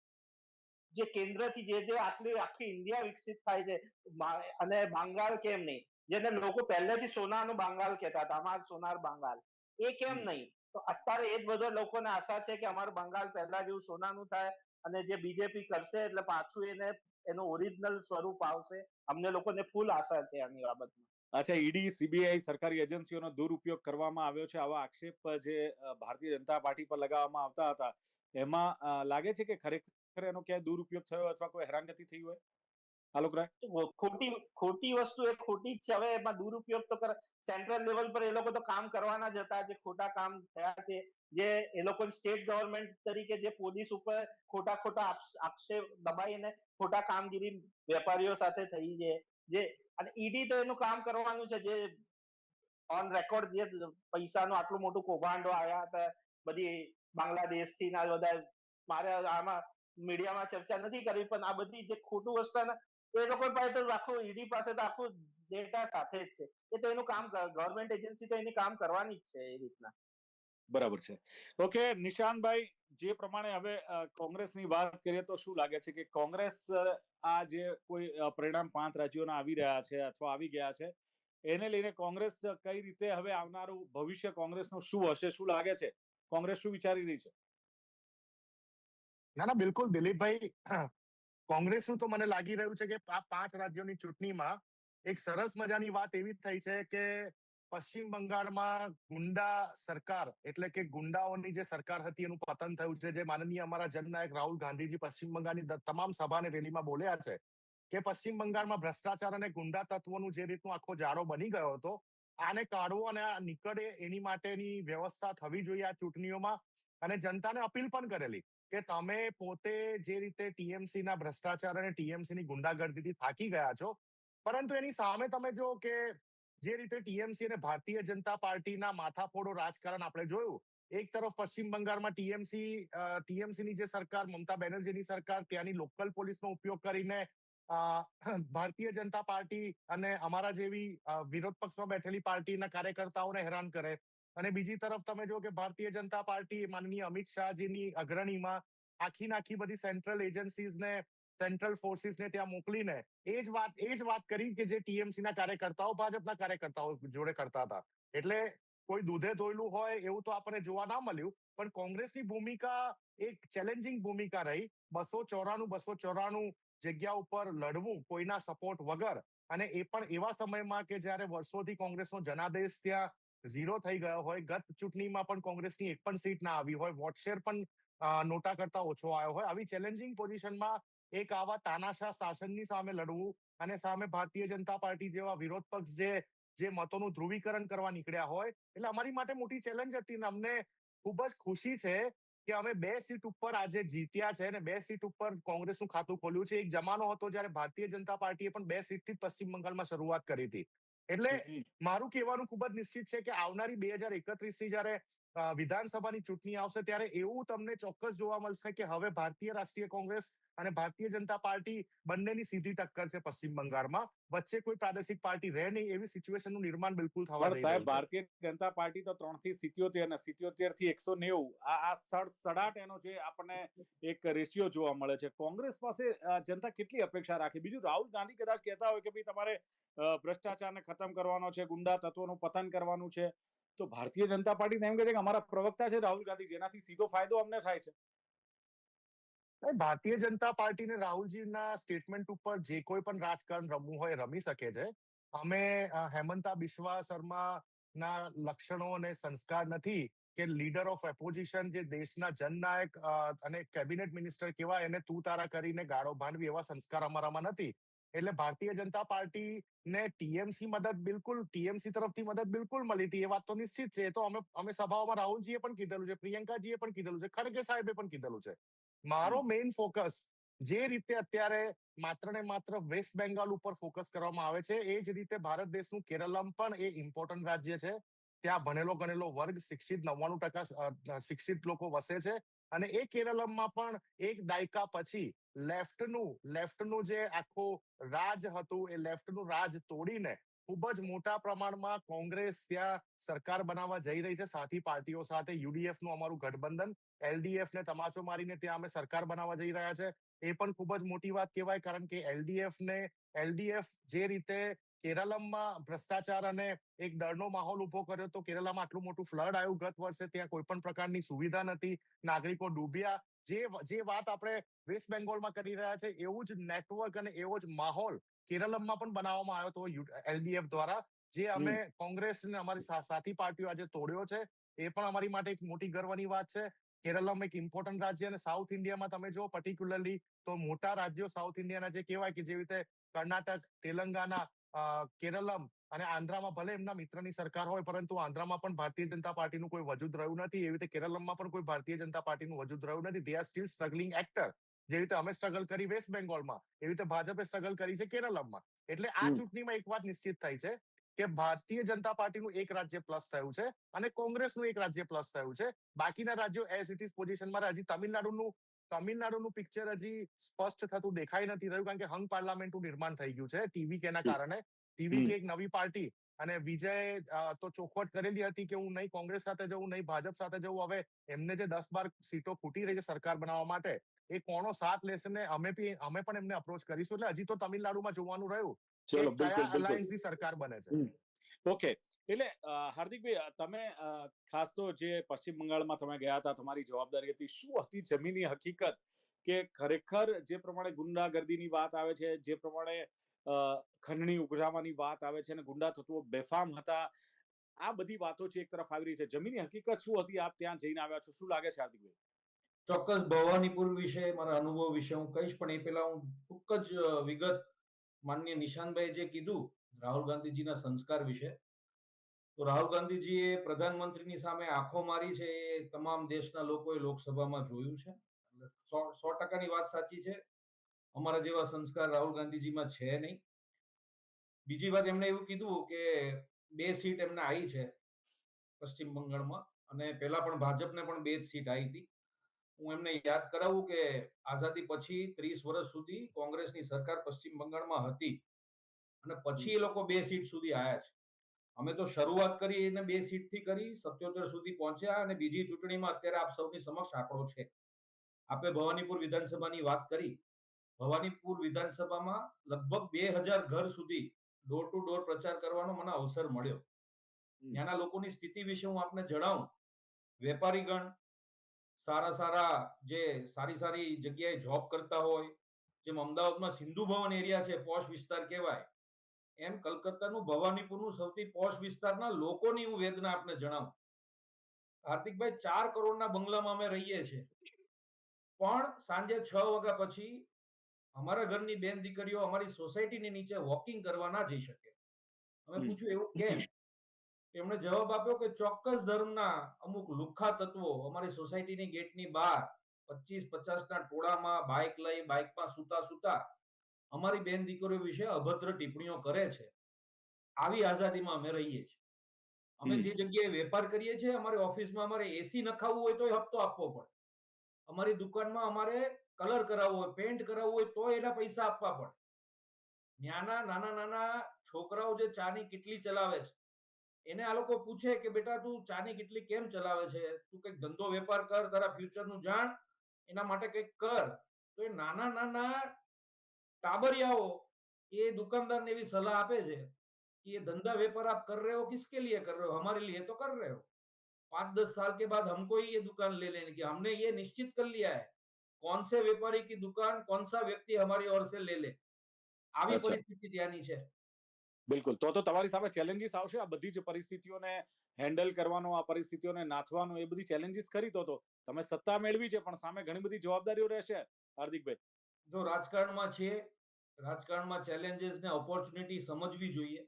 જે કેન્દ્રથી જે આખી ઇન્ડિયા વિકસિત થાય છે. અને બંગાળ કેમ નહીં, જેને લોકો પહેલેથી સોનાનું બંગાળ કહેતા હતા, અમાર સોનાર બંગાળ, એ કેમ નહીં? તો અત્યારે એ જ બધા લોકોને આશા છે કે અમારું બંગાળ પહેલા જેવું સોનાનું થાય, અને જે બીજેપી કરશે એટલે પાછું એનું ઓરિજિનલ સ્વરૂપ આવશે. અમને લોકોને ફૂલ આશા છે આની બાબતમાં. અચ્છા, ઈડી, સીબીઆઈ, સરકારી એજન્સીઓનો દુરુપયોગ કરવામાં આવ્યો છે, આવા આક્ષેપ જે ભારતીય જનતા પાર્ટી પર લગાવવામાં આવતા હતા, એમાં લાગે છે કે ખરેખર એનો ક્યાંય દુરુપયોગ થયો અથવા કોઈ હેરાનગતિ થઈ હોય આલોકરાય? ખોટી વસ્તુ એ ખોટી જ છે. હવે એમાં દુરુપયોગ તો સેન્ટ્રલ લેવલ પર એ લોકો તો કામ કરવાના જ હતા. જે ખોટા કામ થયા છે, જે એ લોકો સ્ટેટ ગવર્મેન્ટ તરીકે જે પોલીસ ઉપર ખોટા આક્ષેપ દબાઈને ખોટા કામગીરી વેપારીઓ સાથે થઈ છે, જે અને ઈડી તો એનું કામ કરવાનું છે. જે ઓન રેકોર્ડ જે પૈસાનું આટલું મોટું કૌભાંડો આવ્યા હતા બધી બાંગ્લાદેશથી ના બધા, મારે આમાં મીડિયામાં ચર્ચા નથી કરવી, પણ આ બધી જે ખોટું વસ્તુ એ લોકો પાસે તો આખું ઈડી પાસે તો આખું ડેટા સાથે જ છે. એ તો એનું કામ, ગવર્મેન્ટ એજન્સી તો એની કામ કરવાની જ છે એ રીતના. બરાબર છે. ઓકે નિશાનભાઈ, જે પ્રમાણે હવે કોંગ્રેસની વાત કરીએ તો શું લાગે છે કે કોંગ્રેસ આ જે કોઈ પરિણામ 5 રાજ્યોના આવી રહ્યા છે અથવા આવી ગયા છે, એને લઈને કોંગ્રેસ કઈ રીતે હવે આવનારું ભવિષ્ય કોંગ્રેસનું શું હશે, શું લાગે છે? કોંગ્રેસ શું વિચારી રહી છે? ના ના, બિલકુલ દિલીપભાઈ, કોંગ્રેસનું તો મને લાગી રહ્યું છે કે આ 5 રાજ્યોની ચૂંટણીમાં એક સરસ મજાની વાત એવી થઈ છે કે પશ્ચિમ બંગાળમાં ગુંડા સરકાર, એટલે કે ગુંડાઓની જે સરકાર હતી એનું પતન થયું છે. જે માનનીય અમારા જનનાયક રાહુલ ગાંધીજી પશ્ચિમ બંગાળની તમામ સભા અને રેલીમાં બોલ્યા છે કે પશ્ચિમ બંગાળમાં ભ્રષ્ટાચાર અને ગુંડા તત્વોનું જે રીતનું આખો જાળો બની ગયો હતો, આને કાઢવો અને આ નીકળે એની માટેની વ્યવસ્થા થવી જોઈએ આ ચૂંટણીઓમાં. અને જનતાને અપીલ પણ કરેલી કે તમે પોતે જે રીતે ટીએમસી ના ભ્રષ્ટાચાર અને ટીએમસી ની ગુંડાગર્દીથી થાકી ગયા છો, પરંતુ એની સામે તમે જો કે જે રીતે ટીએમસી અને ભારતીય જનતા પાર્ટીના માથાફોડો રાજકારણ આપણે જોયું, એક તરફ પશ્ચિમ બંગાળમાં ટીએમસી ની જે સરકાર, મમતા બેનર્જીની સરકાર, ત્યાંની લોકલ પોલીસનો ઉપયોગ કરીને ભારતીય જનતા પાર્ટી અને અમારા જેવી વિરોધ પક્ષમાં બેઠેલી પાર્ટીના કાર્યકર્તાઓને હેરાન કરે. અને બીજી તરફ તમે જો કે ભારતીય જનતા પાર્ટી માનનીય અમિત શાહજીની અગ્રણીમાં આખી બધી સેન્ટ્રલ એજન્સીઝને સેન્ટ્રલ ફોર્સિસને ત્યાં મોકલીને એ જ વાત કરી કે જે ટીએમસી ના કાર્યકર્તાઓ ભાજપના કાર્યકર્તાઓ જોડે કરતા હતા. એટલે કોઈ દૂધે ધોયેલું હોય એવું તો આપણને જોવા ના મળ્યું, પણ કોંગ્રેસની ભૂમિકા એક ચેલેન્જિંગ ભૂમિકા રહી. 294 જગ્યા ઉપર લડવું કોઈના સપોર્ટ વગર, અને એ પણ એવા સમયમાં કે જ્યારે વર્ષોથી કોંગ્રેસનો જનાદેશ ત્યાં ઝીરો થઈ ગયો હોય. ગત ચૂંટણીમાં પણ કોંગ્રેસની એક પણ સીટ ના આવી હોય, વોટશેર પણ નોટા કરતા ઓછો આવ્યો હોય. આવી ચેલેન્જિંગ પોઝિશનમાં એક આવા તાનાશાહ શાસનની સામે લડવું, અને સામે ભારતીય જનતા પાર્ટી જેવા વિરોધ પક્ષ જે મતોનું ધ્રુવીકરણ કરવા નીકળ્યા હોય, એટલે અમારી માટે મોટી ચેલેન્જ હતી. ને અમને ખૂબ જ ખુશી છે કે અમે 2 સીટ ઉપર આજે જીત્યા છે, અને 2 સીટ ઉપર કોંગ્રેસનું ખાતું ખોલ્યું છે. એક જમાનો હતો જ્યારે ભારતીય જનતા પાર્ટીએ પણ 2 સીટથી જ પશ્ચિમ બંગાળમાં શરૂઆત કરી હતી. એટલે મારું કહેવાનું ખૂબ જ નિશ્ચિત છે કે આવનારી 2031ની જ્યારે વિધાનસભાની ચૂંટણી આવશે ત્યારે એવું તમને ચોક્કસ જોવા મળશે કે હવે ભારતીય રાષ્ટ્રીય કોંગ્રેસ અને ભારતીય જનતા પાર્ટી બંનેની સીધી ટક્કર છે પશ્ચિમ બંગાળમાં. વચ્ચે કોઈ પ્રાદેશિક પાર્ટી રહે નહીં એવી સિચ્યુએશનનું નિર્માણ બિલકુલ થવા પણ જઈ સાહેબ, રહ્યું છે. ભારતીય જનતા પાર્ટી તો 3 થી 77 અને 77 થી 190 આ સડસડાટ એનો છે આપણને એક રેશિયો જોવા મળે છે. કોંગ્રેસ પાસે જનતા કેટલી અપેક્ષા રાખે? બીજું, રાહુલ ગાંધી કદાચ કહેતા હોય કે ભાઈ તમારે ભ્રષ્ટાચારને ખતમ કરવાનો છે, ગુંડા તત્વોનું પતન કરવાનું છે, તો ભારતીય જનતા પાર્ટી એમ કહે છે કે અમારા પ્રવક્તા છે રાહુલ ગાંધી, જેનાથી સીધો ફાયદો અમને થાય છે. ભારતીય જનતા પાર્ટીને રાહુલજીના સ્ટેટમેન્ટ ઉપર જે કોઈ પણ રાજકારણ રમવું હોય રમી શકે છે. અમે હેમંતા બિસ્વા શર્માના લક્ષણો અને સંસ્કાર નથી કે લીડર ઓફ એપોઝિશન, જે દેશના જનનાયક અને કેબિનેટ મિનિસ્ટર કહેવાય, એને તું તારા કરીને ગાળો ભાંડવી, એવા સંસ્કાર અમારામાં નથી. એટલે ભારતીય જનતા પાર્ટીને ટીએમસી તરફથી મદદ બિલકુલ મળી હતી, એ વાત તો નિશ્ચિત છે. એ તો અમે સભાઓમાં રાહુલજીએ પણ કીધેલું છે, પ્રિયંકાજીએ પણ કીધેલું છે, ખડગે સાહેબે પણ કીધેલું છે. મારો મેઇન ફોકસ જે રીતે અત્યારે માત્ર ને માત્ર વેસ્ટ બેંગાલ ઉપર ફોકસ કરવામાં આવે છે, એ જ રીતે ભારત દેશનું કેરળમ પણ એ ઇમ્પોર્ટન્ટ રાજ્ય છે. ત્યાં ભણેલો ગણેલો વર્ગ, શિક્ષિત 99% શિક્ષિત લોકો વસે છે. અને એ કેરળમમાં પણ એક દાયકા પછી લેફ્ટનું જે આખું રાજ હતું, એ લેફ્ટનું રાજ તોડીને ખૂબ જ મોટા પ્રમાણમાં કોંગ્રેસ ત્યાં સરકાર બનાવવા જઈ રહી છે સાથી પાર્ટીઓ સાથે. યુડીએફનું અમારું ગઠબંધન, એલડીએફ ને તમાચો મારીને ત્યાં અમે સરકાર બનાવવા જઈ રહ્યા છે. એ પણ ખૂબ જ મોટી વાત કહેવાય, કારણ કે એલડીએફ જે રીતે કેરળમમાં ભ્રષ્ટાચાર અને એક ડરનો માહોલ ઉભો કર્યો તો કેરળમાં આટલું મોટું ફ્લડ આવ્યું ગત વર્ષે, ત્યાં કોઈ પણ પ્રકારની સુવિધા નથી, નાગરિકો ડૂબ્યા. જે વાત આપણે વેસ્ટ બેંગોલમાં કરી રહ્યા છે, એવું જ નેટવર્ક અને એવો જ માહોલ કેરળમમાં પણ બનાવવામાં આવ્યો હતો એલડીએફ દ્વારા, જે અમે કોંગ્રેસ ને અમારી સાથી પાર્ટીઓ આજે તોડ્યો છે. એ પણ અમારી માટે એક મોટી ગર્વની વાત છે. કેરળમ એક ઇમ્પોર્ટન્ટ રાજ્ય, અને સાઉથ ઇન્ડિયામાં તમે જો પર્ટિક્યુલરલી તો મોટા રાજ્યો સાઉથ ઇન્ડિયાના જે કહેવાય કે જે રીતે કર્ણાટક, તેલંગાના, કેરળમ અને આંધ્રામાં ભલે એમના મિત્રની સરકાર હોય, પરંતુ આંધ્રામાં પણ ભારતીય જનતા પાર્ટીનું કોઈ વજૂદ રહ્યું નથી. એવી રીતે કેરળમમાં પણ કોઈ ભારતીય જનતા પાર્ટીનું વજૂદ રહ્યું નથી. They are still struggling actor. જે રીતે અમે સ્ટ્રગલ કરી વેસ્ટ બેંગોલમાં, એવી રીતે ભાજપે સ્ટ્રગલ કરી છે કેરળમમાં. એટલે આ ચૂંટણીમાં એક વાત નિશ્ચિત થઈ છે કે ભારતીય જનતા પાર્ટીનું એક રાજ્ય પ્લસ થયું છે અને કોંગ્રેસનું એક રાજ્ય પ્લસ થયું છે. બાકીના રાજ્યો એઝ ઇટ ઇઝ પોઝિશનમાં. હજી તમિલનાડુનું પિક્ચર હજી સ્પષ્ટ થતું દેખાઈ નથી રહ્યું, કારણ કે હંગ પાર્લામેન્ટનું નિર્માણ થઈ ગયું છે ટીવીકેના કારણે. ટીવીકે એક નવી પાર્ટી, અને વિજય તો ચોખવટ કરેલી હતી કે હું નહીં કોંગ્રેસ સાથે જવું, નહીં ભાજપ સાથે જવું. હવે એમને જે 10-12 સીટો ખૂટી રહી છે સરકાર બનાવવા માટે, એ કોનો સાથ લેશે ને અમે પણ એમને અપ્રોચ કરીશું. એટલે હજી તો તમિલનાડુમાં જોવાનું રહ્યું કે કયા અલાયન્સની સરકાર બને છે. ઓકે, એટલે હાર્દિકભાઈ, તમે ખાસ તો જે પશ્ચિમ બંગાળમાં તમે ગયા હતા, તમારી જવાબદારી હતી, શું હતી જમીની હકીકત કે ખરેખર જે પ્રમાણે ગુંડાગર્દીની વાત આવે છે, જે પ્રમાણે ખંડણી ઉઘરાવાની વાત આવે છે, અને ગુંડા તત્વો બેફામ હતા, આ બધી વાતો છે એક તરફ આવી રહી છે. જમીની હકીકત શું હતી? આપ ત્યાં જઈને આવ્યા છો, શું લાગે છે હાર્દિકભાઈ? ચોક્કસ ભવાનીપુર વિશે, મારા અનુભવ વિશે હું કહીશ, પણ એ પહેલા હું ટૂંક જ વિગત માનનીય નિશાંતભાઈ જે કીધું રાહુલ ગાંધીજીના સંસ્કાર વિશે, તો રાહુલ ગાંધીજીએ પ્રધાનમંત્રીની સામે આંખો મારી છે એ તમામ દેશના લોકોએ લોકસભામાં જોયું છે. એટલે 100% વાત સાચી છે. અમારા જેવા સંસ્કાર રાહુલ ગાંધીજીમાં છે નહીં. બીજી વાત, એમણે એવું કીધું કે 2 સીટ એમને આવી છે પશ્ચિમ બંગાળમાં, અને પહેલા પણ ભાજપને પણ 2 જ સીટ આવી હતી. હું એમને યાદ કરાવું કે આઝાદી પછી 30 વર્ષ સુધી કોંગ્રેસની સરકાર પશ્ચિમ બંગાળમાં હતી, અને પછી એ લોકો 2 સીટ સુધી આવ્યા છે. અમે તો શરૂઆત કરી એને 2 સીટથી કરી, 77 સુધી પહોંચ્યા, અને બીજી ચૂંટણીમાં અત્યારે આપ સૌની સમક્ષ આંકડો છે. આપે ભવાનીપુર વિધાનસભાની વાત કરી, ભવાનીપુર વિધાનસભામાં લગભગ 2000 ઘર સુધી ડોર ટુ ડોર પ્રચાર કરવાનો મને અવસર મળ્યો. ત્યાંના લોકોની સ્થિતિ વિશે હું આપને જણાવું. વેપારીગણ સારા જે સારી જગ્યાએ જોબ કરતા હોય, જેમ અમદાવાદમાં સિંધુ ભવન એરિયા છે, પોશ વિસ્તાર કહેવાય, એમ કલકત્તાનું ભવાનીપુરનું સૌથી પોશ વિસ્તારના લોકોની હું વેદના આપને જણાવું. હાર્દિકભાઈ, 4 કરોડના બંગલામાં અમે રહીએ છીએ, પણ સાંજે 6 વાગ્યા પછી અમારા ઘરની બેન દીકરીઓ અમારી સોસાયટીની નીચે વોકિંગ કરવા ના જઈ શકે. અમે પૂછ્યું એવું કેમ? એમણે જવાબ આપ્યો કે ચોક્કસ ધર્મના અમુક લુખ્ખા તત્વો અમારી સોસાયટીની ગેટની બહાર 25-50 ના ટોળામાં બાઇક લઈ બાઇકમાં સુતા અમારી બેન દીકરીઓ વિશે અભદ્ર ટિપ્પણીઓ કરે છે. આવી આઝાદીમાં અમે રહીએ છીએ. અમે જે જગ્યાએ વેપાર કરીએ છીએ, અમારી ઓફિસમાં અમારે એસી નખાવવું હોય તો હપ્તો આપવો પડે. અમારી દુકાનમાં અમારે કલર કરાવવો હોય, પેન્ટ કરાવવું હોય તો એના પૈસા આપવા પડે. નાના છોકરાઓ જે ચાની કિટલી ચલાવે છે, એને આ લોકો પૂછે કે બેટા તું ચાની કિટલી કેમ ચલાવે છે, તું કંઈક ધંધો વેપાર કર, તારા ફ્યુચરનું જાણ, એના માટે કંઈક કર. તો એ નાના टाबरियाओ ये दुकानदार ने भी सलाह आपे છે कि ये धंधा व्यापार आप कर रहे हो किसके लिए कर रहे हो, हमारे लिए तो कर रहे हो. 5-10 साल के बाद हमको ही ये दुकान ले लेने की, हमने ये निश्चित कर लिया है कौन से व्यापारी की दुकान कौन सा व्यक्ति हमारी ओर से ले ले. આવી અચ્છા, પરિસ્થિતિ ત્યાંની છે. બિલકુલ. તો તમારી સામે ચેલેન્જીસ આવશે આ બધી જ પરિસ્થિતિઓને હેન્ડલ કરવાનો, આ પરિસ્થિતિઓને નાથવાનો, એ બધી ચેલેન્જીસ ખરી. તો તમે સત્તા મેળવી છે, પણ સામે ઘણી બધી જવાબદારીઓ રહેશે હાર્દિકભાઈ. જો રાજકારણમાં છે, રાજકારણમાં ચેલેન્જીસ ને ઓપોર્ચ્યુનિટી સમજવી જોઈએ.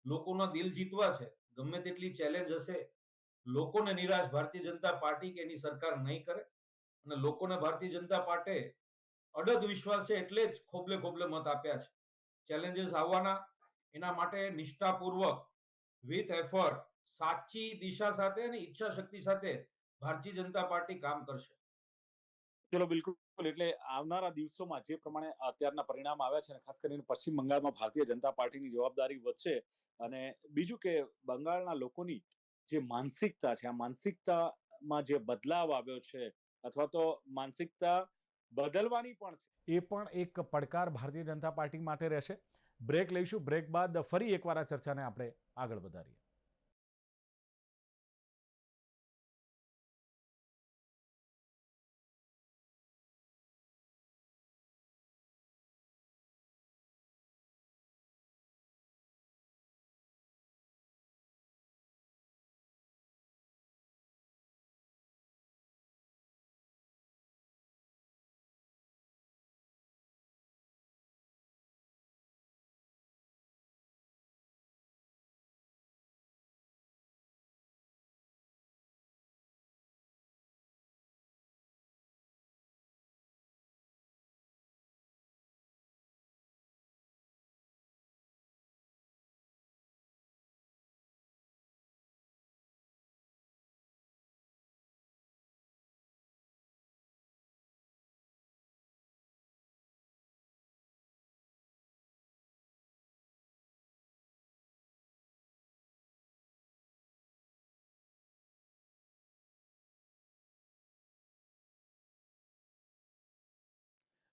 લોકોના દિલ જીતવા છે, ગમે તેટલી ચેલેન્જ હશે, લોકોને નિરાશ ભારતીય જનતા પાર્ટી કે એની સરકાર નહીં કરે. અને લોકોને ભારતીય જનતા પાર્ટી અડગ વિશ્વાસ છે, એટલે જ ખોબલે મત આપ્યા છે. ચેલેન્જીસ આવવાના, એના માટે નિષ્ઠાપૂર્વક વિથ એફર્ટ, સાચી દિશા સાથે અને ઈચ્છા શક્તિ સાથે ભારતીય જનતા પાર્ટી કામ કરશે. ચલો, બિલકુલ. એટલે આવનારા દિવસોમાં જે પ્રમાણે અત્યારના પરિણામ આવ્યા છે, અને ખાસ કરીને પશ્ચિમ બંગાળમાં ભારતીય જનતા પાર્ટીની જવાબદારી વધશે. અને બીજું કે બંગાળના લોકોની જે માનસિકતા છે, આ માનસિકતામાં જે બદલાવ આવ્યો છે, અથવા તો માનસિકતા બદલવાની પણ છે, એ પણ એક પડકાર ભારતીય જનતા પાર્ટી માટે રહેશે. બ્રેક લઈશું. બ્રેક બાદ ફરી એકવાર આ ચર્ચાને આપણે આગળ વધારીએ.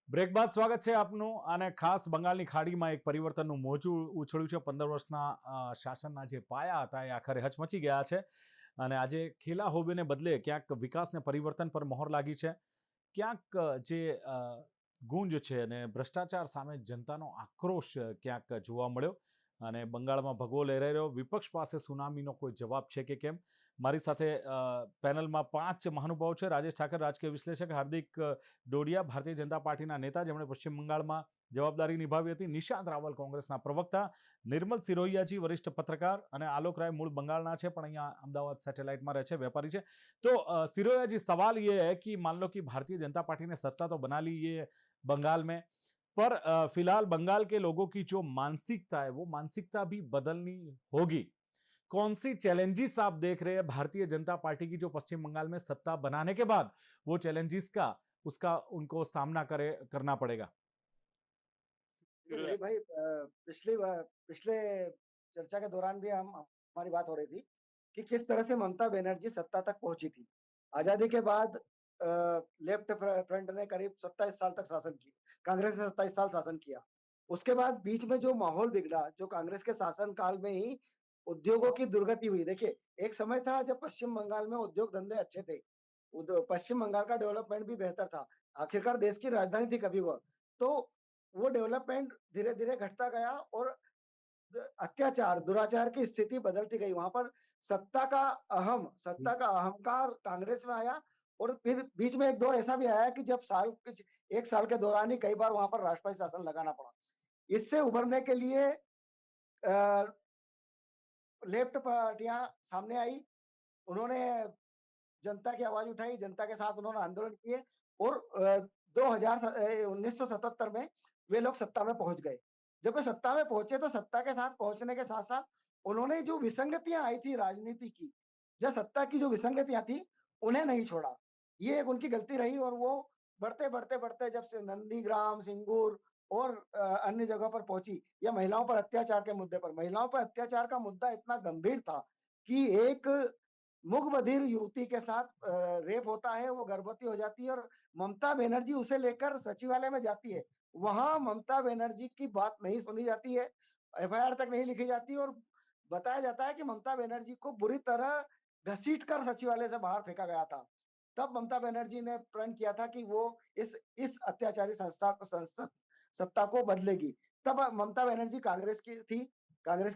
બ્રેક બાદ સ્વાગત છે આપનું. અને ખાસ બંગાળની ખાડીમાં એક પરિવર્તનનું મોજું ઉછળ્યું છે. 15 વર્ષના શાસનના જે પાયા હતા એ આખરે હચમચી ગયા છે. અને આજે ખેલા હોબીને બદલે ક્યાંક વિકાસને પરિવર્તન પર મહોર લાગી છે. ક્યાંક જે ગુંજ છે અને ભ્રષ્ટાચાર સામે જનતાનો આક્રોશ ક્યાંક જોવા મળ્યો. અને બંગાળમાં ભગવો લહેરાઈ રહ્યો. વિપક્ષ પાસે સુનામીનો કોઈ જવાબ છે કે કેમ? મારી સાથે પેનલમાં 5 મહાનુભાવો છે. રાજેશ ઠાકર, રાજકીય વિશ્લેષક; હાર્દિક ડોડિયા, ભારતીય જનતા પાર્ટીના નેતા, જેમણે પશ્ચિમ બંગાળમાં જવાબદારી નિભાવી હતી; નિશાંત રાવલ, કોંગ્રેસના પ્રવક્તા; નિર્મલ સિરોહિયાજી, વરિષ્ઠ પત્રકાર; અને આલોક રાય, મૂળ બંગાળના છે, પણ અહીંયા અમદાવાદ સેટેલાઇટમાં રહે છે, વેપારી છે. तो सिरोया जी, सवाल ये है कि मान लो कि भारतीय जनता पार्टी ने सत्ता तो बना ली ये बंगाल में, पर फिलहाल बंगाल के लोगों की जो मानसिकता है वो मानसिकता भी बदलनी होगी. कौन सी चैलेंजेस आप देख रहे हैं भारतीय जनता पार्टी की, जो पश्चिम बंगाल में सत्ता बनाने के बाद वो चैलेंजेस का उसका उनको सामना करना पड़ेगा? नहीं भाई, पिछले चर्चा के दौरान भी हमारी बात हो रही थी कि किस तरह से ममता बनर्जी सत्ता तक पहुंची थी. आजादी के बाद लेफ्ट फ्रंट ने करीब 27 साल तक शासन किया, कांग्रेस ने 27 साल शासन किया। उसके बाद बीच में जो माहौल बिगड़ा, जो कांग्रेस के शासन काल में ही उद्योगों की दुर्गति हुई। देखिए, एक समय था जब पश्चिम बंगाल में उद्योग धंधे अच्छे थे, पश्चिम बंगाल का डेवलपमेंट भी बेहतर था। आखिरकार देश की राजधानी थी कभी वह। तो वो डेवलपमेंट धीरे-धीरे घटता गया और अत्याचार, दुराचार की स्थिति बदलती गई। वहां पर सत्ता का अहंकार कांग्रेस में आया और फिर बीच में एक दौर ऐसा भी आया कि जब एक साल के दौरान ही कई बार वहां पर राष्ट्रपति शासन लगाना पड़ा। इससे उभरने के लिए लेफ्ट पार्टियां सामने आई। उन्होंने जनता की आवाज उठाई, जनता के साथ उन्होंने आंदोलन किए और 1977 में वे लोग सत्ता में पहुंच गए। जब वे सत्ता में पहुंचे तो सत्ता के साथ पहुंचने के साथ साथ उन्होंने जो विसंगतियां आई थी राजनीति की, जो सत्ता की जो विसंगतियां थी, उन्हें नहीं छोड़ा। ये एक उनकी गलती रही और वो बढ़ते जब से नंदीग्राम, सिंगूर और अन्य जगहों पर पहुंची, या महिलाओं पर अत्याचार के मुद्दे पर, महिलाओं पर अत्याचार का मुद्दा इतना गंभीर था कि एक मूक बधिर युवती के साथ रेप होता है, वो गर्भवती हो जाती है और ममता बनर्जी उसे लेकर सचिवालय में जाती है। वहां ममता बनर्जी की बात नहीं सुनी जाती है, एफआईआर तक नहीं लिखी जाती और बताया जाता है कि ममता बनर्जी को बुरी तरह घसीटकर सचिवालय से बाहर फेंका गया था। तब ममता बनर्जी ने प्रण किया था कि वो इस अत्याचारी सत्ता को बदलेगी। तब ममता बनर्जी कांग्रेस की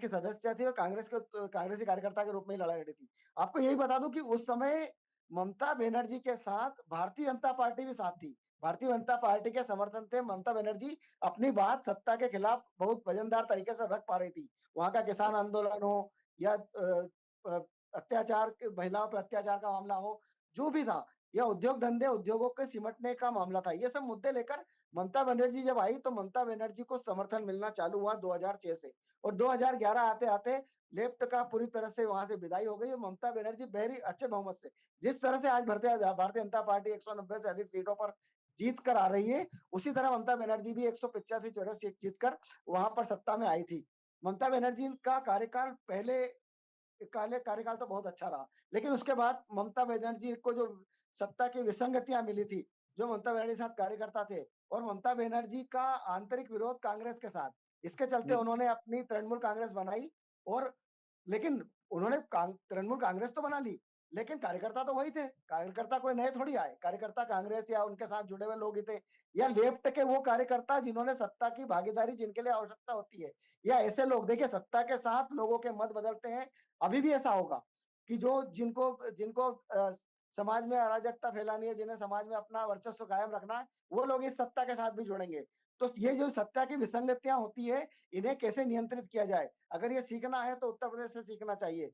सदस्य थी और कांग्रेसी कार्यकर्ता के रूप में लड़ा लड़ी थी। आपको यही बता दूं कि उस समय ममता बनर्जी के साथ भारतीय जनता पार्टी भी साथ थी। भारतीय जनता पार्टी के समर्थन थे। ममता बनर्जी अपनी बात सत्ता के खिलाफ बहुत वजनदार तरीके से रख पा रही थी। वहां का किसान आंदोलन हो या महिलाओं पर अत्याचार का मामला हो, जो भी था, या उद्योगों के सिमटने का मामला था, ये सब मुद्दे लेकर ममता बनर्जी जब आई तो ममता बनर्जी को समर्थन मिलना चालू हुआ 2006 से और 2011 आते आते लेफ्ट का पूरी तरह से वहां से विदाई हो गई और ममता बनर्जी बहरी अच्छे बहुमत से, जिस तरह से आज भारतीय जनता पार्टी 190 से अधिक सीटों पर जीत कर आ रही है, उसी तरह ममता बनर्जी भी 185 सीट जीतकर वहां पर सत्ता में आई थी। ममता बनर्जी का कार्यकाल तो बहुत अच्छा रहा, लेकिन उसके बाद ममता बनर्जी को जो सत्ता की विसंगतियां मिली थी, जो ममता बनर्जी के साथ कार्यकर्ता थे और ममता बनर्जी का आंतरिक विरोध कांग्रेस के साथ, इसके चलते उन्होंने अपनी तृणमूल कांग्रेस बनाई और लेकिन उन्होंने तृणमूल कांग्रेस तो बना ली, लेकिन कार्यकर्ता तो वही थे। कार्यकर्ता कोई नए थोड़ी आए, कार्यकर्ता कांग्रेस या उनके साथ जुड़े हुए लोग ही थे, या लेफ्ट के वो कार्यकर्ता जिन्होंने सत्ता की भागीदारी, जिनके लिए आवश्यकता होती है, या ऐसे लोग। देखिए, सत्ता के साथ लोगों के मत बदलते हैं। अभी भी ऐसा होगा कि जिनको जिनको समाज में अराजकता फैलानी है, जिन्हें समाज में अपना वर्चस्व कायम रखना है, वो लोग इस सत्ता के साथ भी जुड़ेंगे। तो ये जो सत्ता की विसंगतियां होती है, इन्हें कैसे नियंत्रित किया जाए, अगर ये सीखना है तो उत्तर प्रदेश से सीखना चाहिए।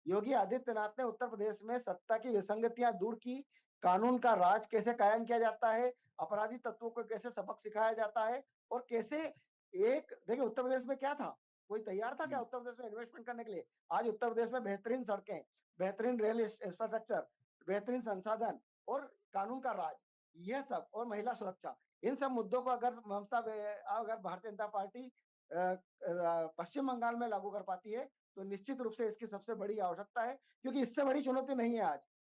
योगी आदित्यनाथ ने उत्तर प्रदेश में सत्ता की विसंगतियां दूर की, कानून का राज कैसे कायम किया जाता है, अपराधी तत्वों को कैसे सबक सिखाया जाता है और कैसे देखिए, उत्तर प्रदेश में क्या था, कोई तैयार था क्या उत्तर प्रदेश में इन्वेस्टमेंट करने के लिए? आज उत्तर प्रदेश में बेहतरीन सड़कें, बेहतरीन रेल इंफ्रास्ट्रक्चर, बेहतरीन संसाधन और कानून का राज, यह सब, और महिला सुरक्षा, इन सब मुद्दों को अगर भारतीय जनता पार्टी पश्चिम बंगाल में लागू कर पाती है तो निश्चित रूप से इसकी सबसे बड़ी आवश्यकता है, क्योंकि इससे बड़ी चुनौती नहीं है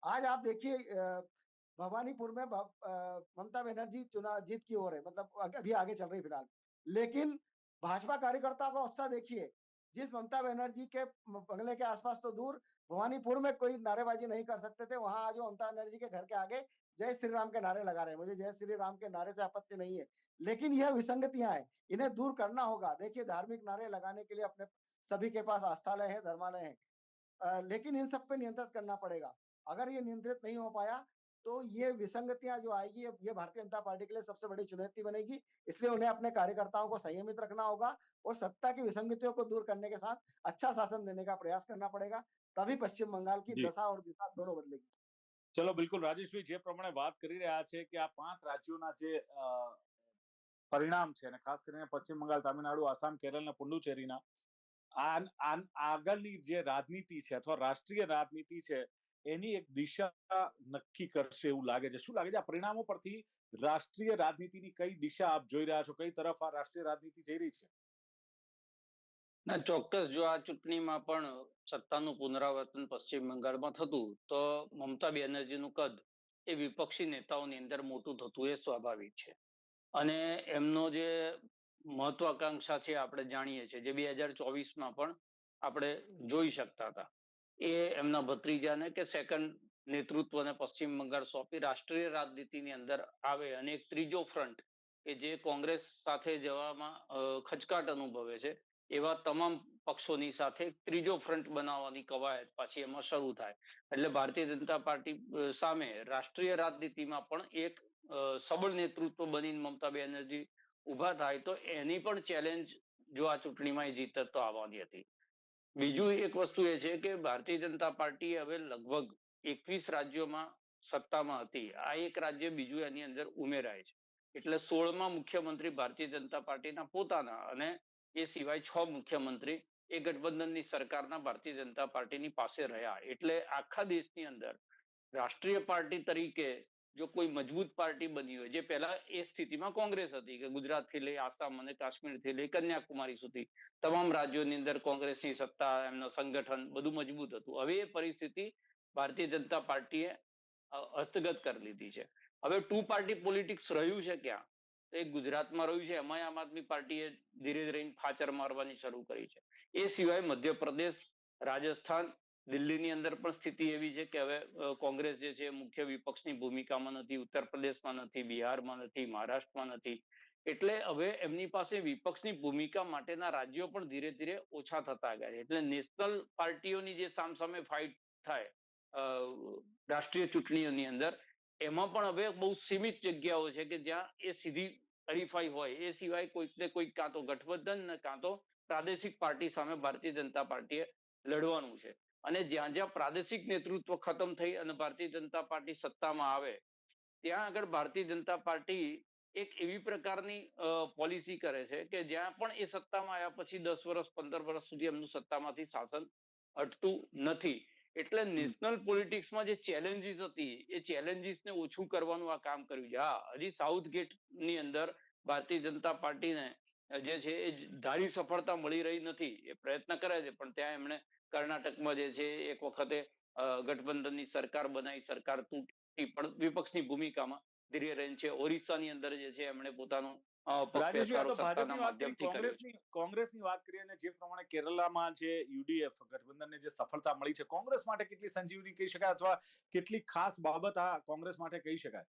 आज आप देखिए, भवानीपुर में ममता बनर्जी चुनाव जीत की ओर है, मतलब अभी आगे चल रही फिलहाल, लेकिन भाजपा कार्यकर्ता को उत्साह देखिए। जिस ममता बनर्जी के बंगले के आसपास तो दूर, भवानीपुर में कोई नारेबाजी नहीं कर सकते थे, वहां आज ममता बनर्जी के घर के आगे जय श्री राम के नारे लगा रहे हैं। मुझे जय श्री राम के नारे से आपत्ति नहीं है, लेकिन यह विसंगतियां हैं, इन्हें दूर करना होगा। देखिए, धार्मिक नारे लगाने के लिए अपने सभी के पास आस्थालय है, धर्मालय है, लेकिन इन सब पे नियंत्रित करना पड़ेगा। अगर ये नियंत्रित नहीं हो पाया तो ये विसंगतियां जो आएगी, ये भारतीय जनता पार्टी के लिए सबसे बड़ी चुनौती बनेगी। इसलिए उन्हें अपने कार्यकर्ताओं को संयमित रखना होगा और सत्ता की विसंगतियों को दूर करने के साथ अच्छा शासन देने का प्रयास करना पड़ेगा, तभी पश्चिम बंगाल की जी। दशा और दिशा दोनों बदलेगी। ચલો બિલકુલ રાજેશભાઈ, જે પ્રમાણે વાત કરી રહ્યા છે કે આ 5 રાજ્યોના જે પરિણામ છે અને ખાસ કરીને પશ્ચિમ બંગાળ, તામિલનાડુ, આસામ, કેરળ અને પુડુચેરીના આગળની જે રાજનીતિ છે અથવા રાષ્ટ્રીય રાજનીતિ છે એની એક દિશા નક્કી કરશે એવું લાગે છે. શું લાગે છે આ પરિણામો પરથી રાષ્ટ્રીય રાજનીતિની કઈ દિશા આપ જોઈ રહ્યા છો, કઈ તરફ આ રાષ્ટ્રીય રાજનીતિ જઈ રહી છે? ના, ચોક્કસ જો આ ચૂંટણીમાં પણ સત્તાનું પુનરાવર્તન પશ્ચિમ બંગાળમાં થતું તો મમતા બેનર્જીનું કદ એ વિપક્ષી નેતાઓની અંદર મોટું થતું એ સ્વાભાવિક છે. અને એમનો જે મહત્વાકાંક્ષા છે આપણે જાણીએ છીએ, જે 2024માં પણ આપણે જોઈ શકતા હતા, એ એમના ભત્રીજાને કે સેકન્ડ નેતૃત્વને પશ્ચિમ બંગાળ સોંપી રાષ્ટ્રીય રાજનીતિની અંદર આવે અને એક ત્રીજો ફ્રન્ટ કે જે કોંગ્રેસ સાથે જવામાં ખચકાટ અનુભવે છે એવા તમામ પક્ષોની સાથે ત્રીજો ફ્રન્ટ બનાવવાની કવાયત પાછી એમાં શરૂ થાય. એટલે ભારતીય જનતા પાર્ટી સામે રાષ્ટ્રીય રાજનીતિમાં પણ એક સબળ નેતૃત્વ બનીને મમતા બેનર્જી ઉભા થાય તો એની પણ ચેલેન્જ જો આ ચૂંટણીમાં એ જીતત તો આવવાની હતી. બીજું એક વસ્તુ એ છે કે ભારતીય જનતા પાર્ટી હવે લગભગ 21 રાજ્યોમાં સત્તામાં હતી. આ એક રાજ્ય બીજું એની અંદર ઉમેરાય છે. એટલે 16માં મુખ્યમંત્રી ભારતીય જનતા પાર્ટીના પોતાના અને એ સિવાય 6 મુખ્યમંત્રી એ ગઠબંધનની સરકારના ભારતીય જનતા પાર્ટીની પાસે રહ્યા. એટલે આખા દેશની અંદર રાષ્ટ્રીય પાર્ટી તરીકે જો કોઈ મજબૂત પાર્ટી બની હોય, જે પહેલા એ સ્થિતિમાં કોંગ્રેસ હતી કે ગુજરાતથી લઈ આસામ અને કાશ્મીરથી લઈ કન્યાકુમારી સુધી તમામ રાજ્યોની અંદર કોંગ્રેસની સત્તા, એમનું સંગઠન બધું મજબૂત હતું. હવે એ પરિસ્થિતિ ભારતીય જનતા પાર્ટીએ હસ્તગત કરી લીધી છે. હવે ટુ પાર્ટી પોલિટિક્સ રહ્યું છે ક્યાં? તો એ ગુજરાતમાં રહ્યું છે. એમાં આમ આદમી પાર્ટીએ ધીરે ધીરે ફાચર મારવાની શરૂ કરી છે. એ સિવાય મધ્યપ્રદેશ, રાજસ્થાન, દિલ્હીની અંદર પણ સ્થિતિ એવી છે કે હવે કોંગ્રેસ જે છે મુખ્ય વિપક્ષની ભૂમિકામાં નથી, ઉત્તર પ્રદેશમાં નથી, બિહારમાં નથી, મહારાષ્ટ્રમાં નથી. એટલે હવે એમની પાસે વિપક્ષની ભૂમિકા માટેના રાજ્યો પણ ધીરે ધીરે ઓછા થતા ગયા છે. એટલે નેશનલ પાર્ટીઓની જે સામસામે ફાઇટ થાય રાષ્ટ્રીય ચૂંટણીઓની અંદર, એમાં પણ હવે બહુ સીમિત જગ્યાઓ છે કે જ્યાં એ સીધી હરીફાઈ હોય. એ સિવાય કોઈક ને કોઈક કાં તો ગઠબંધન ને કાં તો પ્રાદેશિક પાર્ટી સામે ભારતીય જનતા પાર્ટીએ લડવાનું છે. અને જ્યાં જ્યાં પ્રાદેશિક નેતૃત્વ ખતમ થઈ અને ભારતીય જનતા પાર્ટી સત્તામાં આવે ત્યાં આગળ ભારતીય જનતા પાર્ટી એક એવી પ્રકારની પોલિસી કરે છે કે જ્યાં પણ એ સત્તામાં આવ્યા પછી 10 વર્ષ 15 વર્ષ સુધી એમનું સત્તામાંથી શાસન અટતું નથી. એટલે નેશનલ પોલિટિક્સમાં જે ચેલેન્જીસ હતી એ ચેલેન્જીસને ઓછું કરવાનું આ કામ કર્યું છે. હા, હજી સાઉથ ગેટની અંદર ભારતીય જનતા પાર્ટીને જે છે એ ધારી સફળતા મળી રહી નથી. એ પ્રયત્ન કરે છે પણ ત્યાં એમણે કર્ણાટકમાં જે છે એક વખતે ગઠબંધનની સરકાર બનાવી, સરકાર તૂટી પણ વિપક્ષની ભૂમિકામાં ધીરે રહીને છે. ઓરિસ્સાની અંદર જે છે એમણે પોતાનું રાજેશભાઈ, આ તો ભાજપની વાત કરી, માધ્યમથી કર્યું છે. કોંગ્રેસની વાત કરીએ અને જે પ્રમાણે કેરલામાં જે યુડીએફ ગઠબંધનને જે સફળતા મળી છે, કોંગ્રેસ માટે કેટલી સંજીવની કહી શકાય અથવા કેટલી ખાસ બાબત આ કોંગ્રેસ માટે કહી શકાય?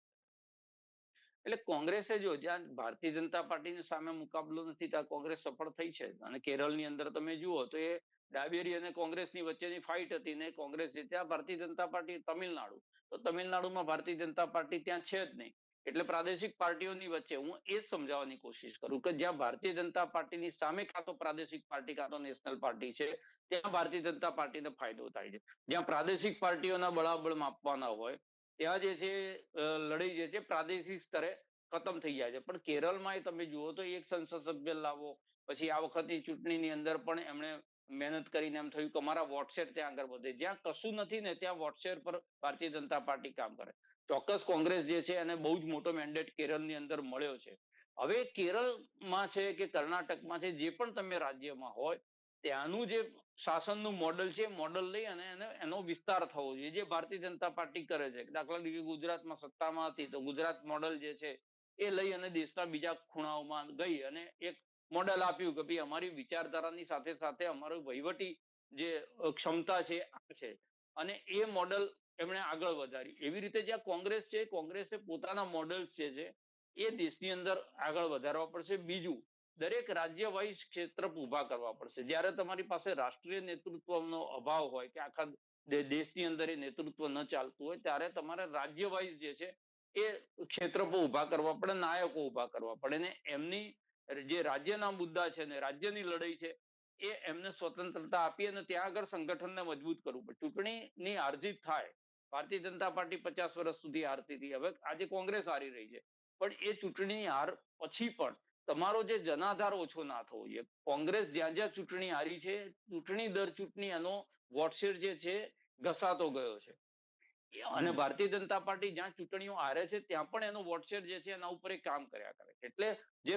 એટલે કોંગ્રેસે જો જ્યાં ભારતીય જનતા પાર્ટીની સામે મુકાબલો નથી ત્યાં કોંગ્રેસ સફળ થઈ છે. અને કેરળની અંદર તમે જુઓ તો એ ડાબેરી અને કોંગ્રેસની વચ્ચેની ફાઇટ હતી ને કોંગ્રેસ જીત્યા. ભારતીય જનતા પાર્ટી તમિલનાડુ, તો તમિલનાડુમાં ભારતીય જનતા પાર્ટી ત્યાં છે જ નહીં. એટલે પ્રાદેશિક પાર્ટીઓની વચ્ચે હું એ જ સમજાવવાની કોશિશ કરું કે જ્યાં ભારતીય જનતા પાર્ટીની સામે કાં તો પ્રાદેશિક પાર્ટી કાં તો નેશનલ પાર્ટી છે ત્યાં ભારતીય જનતા પાર્ટીને ફાયદો થાય છે. જ્યાં પ્રાદેશિક પાર્ટીઓના બળાબળ માપવાના હોય ત્યાં જે છે લડાઈ જે છે પ્રાદેશિક સ્તરે ખતમ થઈ જાય છે. પણ કેરળમાં તમે જુઓ તો એક સંસદ સભ્ય લાવો, પછી આ વખતની ચૂંટણીની અંદર પણ એમણે મહેનત કરીને એમ થયું કે અમારા વોટશેર ત્યાં આગળ વધે. જ્યાં કશું નથી ને ત્યાં વોટશેર પર ભારતીય જનતા પાર્ટી કામ કરે. ચોક્કસ કોંગ્રેસ જે છે એને બહુ જ મોટો મેન્ડેટ કેરળની અંદર મળ્યો છે. હવે કેરળમાં છે કે કર્ણાટકમાં છે, જે પણ તમે રાજ્યમાં હોય ત્યાંનું જે શાસનનું મોડલ છે, મોડલ લઈ અને એનો વિસ્તાર થવો જોઈએ, જે ભારતીય જનતા પાર્ટી કરે છે. દાખલા તરીકે ગુજરાતમાં સત્તામાં હતી તો ગુજરાત મોડલ જે છે એ લઈ અને દેશના બીજા ખૂણાઓમાં ગઈ અને એક મોડલ આપ્યું કે ભાઈ અમારી વિચારધારાની સાથે સાથે અમારું વહીવટી જે ક્ષમતા છે આ છે. અને એ મોડલ એમણે આગળ વધારી. એવી રીતે જ્યાં કોંગ્રેસ છે, કોંગ્રેસે પોતાના મોડલ્સ જે છે એ દેશની અંદર આગળ વધારવા પડશે. બીજું, દરેક રાજ્ય વાઇઝ ક્ષેત્ર ઉભા કરવા પડશે. જ્યારે તમારી પાસે રાષ્ટ્રીય નેતૃત્વનો અભાવ હોય કે આખા દેશની અંદર એ નેતૃત્વ ન ચાલતું હોય ત્યારે તમારે રાજ્ય વાઇઝ જે છે એ ક્ષેત્ર પર ઉભા કરવા પડે, નાયકો ઉભા કરવા પડે ને એમની જે રાજ્યના મુદ્દા છે ને રાજ્યની લડાઈ છે એ એમને સ્વતંત્રતા આપી અને ત્યાં આગળ સંગઠનને મજબૂત કરવું પડે. ચૂંટણીની હારજીત થાય. ભારતીય જનતા પાર્ટી 50 વર્ષ સુધી હારતી હતી, હવે આજે કોંગ્રેસ હારી રહી છે. પણ એ ચૂંટણી હાર પછી પણ તમારો જે જનાધાર ઓછો ના થવો જોઈએ. કોંગ્રેસ જ્યાં જ્યાં ચૂંટણી હારી છે, ચૂંટણી દર ચૂંટણી એનો વોટશેર જે છે ઘસાતો ગયો છે. અને ભારતીય જનતા પાર્ટી જ્યાં ચૂંટણીઓ હારે છે ત્યાં પણ એનો વોટશેર જે છે એના ઉપર કામ કર્યા કરે. એટલે જે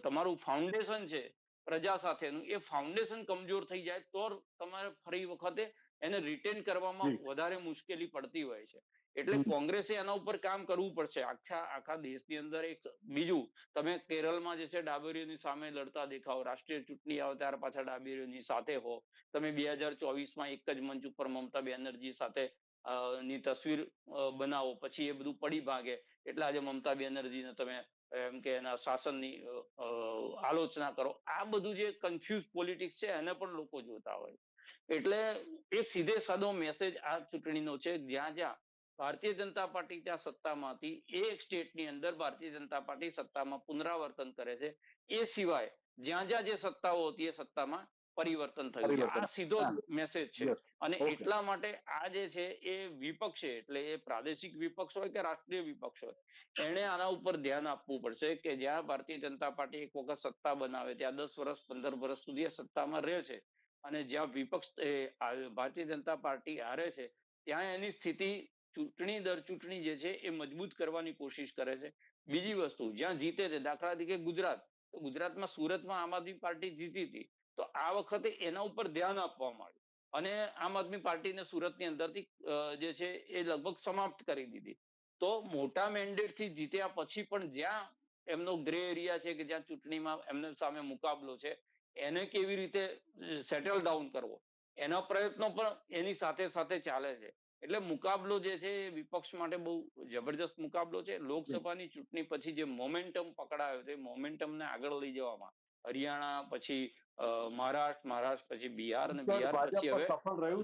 તમારું ફાઉન્ડેશન છે પ્રજા સાથેનું, એ ફાઉન્ડેશન કમજોર થઈ જાય તો તમારે ફરી વખતે એને રિટેન કરવામાં વધારે મુશ્કેલી પડતી હોય છે. એટલે કોંગ્રેસે એના ઉપર કામ કરવું પડશે. આખા દેશની અંદર એક બીજું, તમે કેરળમાં જે છે ડાબેરીઓની સામે લડતા દેખાઓ, રાષ્ટ્રીય ચૂંટણી આવે ત્યારે પાછા ડાબેરીઓની સાથે હો. તમે 2024માં એક જ મંચ ઉપર મમતા બેનર્જી સાથે ની તસવીર બનાવો, પછી એ બધું પડી ભાગે. એટલે આજે મમતા બેનર્જીને તમે એમ કે એના શાસનની આલોચના કરો. આ બધું જે કન્ફ્યુઝ પોલિટિક્સ છે એને પણ લોકો જોતા હોય. એટલે એક સીધે સાદો મેસેજ આ ચૂંટણીનો છે, જ્યાં ભારતીય જનતા પાર્ટી ત્યાં સત્તામાં હતી, એ એક સ્ટેટની અંદર ભારતીય જનતા પાર્ટી સત્તામાં પુનરાવર્તન કરે છે. એ સિવાય જ્યાં જે સત્તાઓ હતી એ સત્તામાં પરિવર્તન થયું છે. આ સીધો મેસેજ છે. અને એટલા માટે આ જે છે એ વિપક્ષ છે, એટલે એ પ્રાદેશિક વિપક્ષ હોય કે રાષ્ટ્રીય વિપક્ષ હોય, એને આના ઉપર ધ્યાન આપવું પડશે કે જ્યાં ભારતીય જનતા પાર્ટી એક વખત સત્તા બનાવે ત્યાં 10 વર્ષ 15 વર્ષ સુધી એ સત્તામાં રહે છે, અને જ્યાં વિપક્ષ ભારતીય જનતા પાર્ટી હારે છે ત્યાં એની સ્થિતિ ચૂંટણી દર ચૂંટણી જે છે એ મજબૂત કરવાની કોશિશ કરે છે. બીજી વસ્તુ, જ્યાં જીતે છે, દાખલા તરીકે ગુજરાતમાં સુરતમાં આમ આદમી પાર્ટી જીતી હતી, તો આ વખતે એના ઉપર ધ્યાન આપવામાં આવ્યું અને આમ આદમી પાર્ટીને સુરતની અંદરથી જે છે એ લગભગ સમાપ્ત કરી દીધી. તો મોટા મેન્ડેટ થી જીત્યા પછી પણ જ્યાં એમનો ગ્રે એરિયા છે કે જ્યાં ચૂંટણીમાં એમને સામે મુકાબલો છે, એને કેવી રીતે સેટલ ડાઉન કરવો, એના પ્રયત્નો પણ એની સાથે સાથે ચાલે છે. એટલે મુકાબલો જે છે એ વિપક્ષ માટે બહુ જબરજસ્ત મુકાબલો છે. લોકસભાની ચૂંટણી પછી જે મોમેન્ટમ પકડાયો છે, મોમેન્ટમને આગળ લઈ જવામાં હરિયાણા, પછી મહારાષ્ટ્ર, પછી બિહાર, અને બિહાર પછી હવે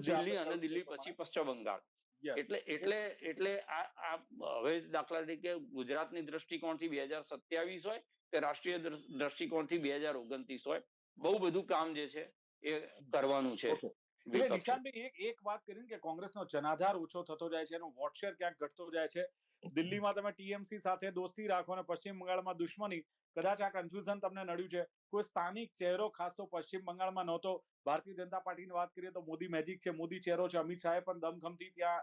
દિલ્હી, અને દિલ્હી પછી પશ્ચિમ બંગાળ. એટલે આ હવે દાખલા તરીકે ગુજરાતની દ્રષ્ટિકોણથી 2027 હોય કે રાષ્ટ્રીય દ્રષ્ટિકોણથી 2029 હોય, બહુ બધું કામ જે છે એ કરવાનું છે. એટલે નિશાનભાઈ એક વાત કરીને કે કોંગ્રેસનો જનાધાર ઓછો થતો જાય છે, એનો વોટ શેર ક્યાંક ઘટતો જાય છે. દિલ્હીમાં તમે ટીએમસી સાથે દોસ્તી રાખો અને પશ્ચિમ બંગાળમાં દુશ્મની, કદાચ આ કન્ફ્યુઝન તમને નડ્યું છે. કોઈ સ્થાનિક ચહેરો ખાસ તો પશ્ચિમ બંગાળમાં નહોતો. ભારતીય જનતા પાર્ટીની વાત કરીએ તો મોદી મેજિક છે, મોદી ચહેરો છે. અમિત શાહે પણ દમખમથી ત્યાં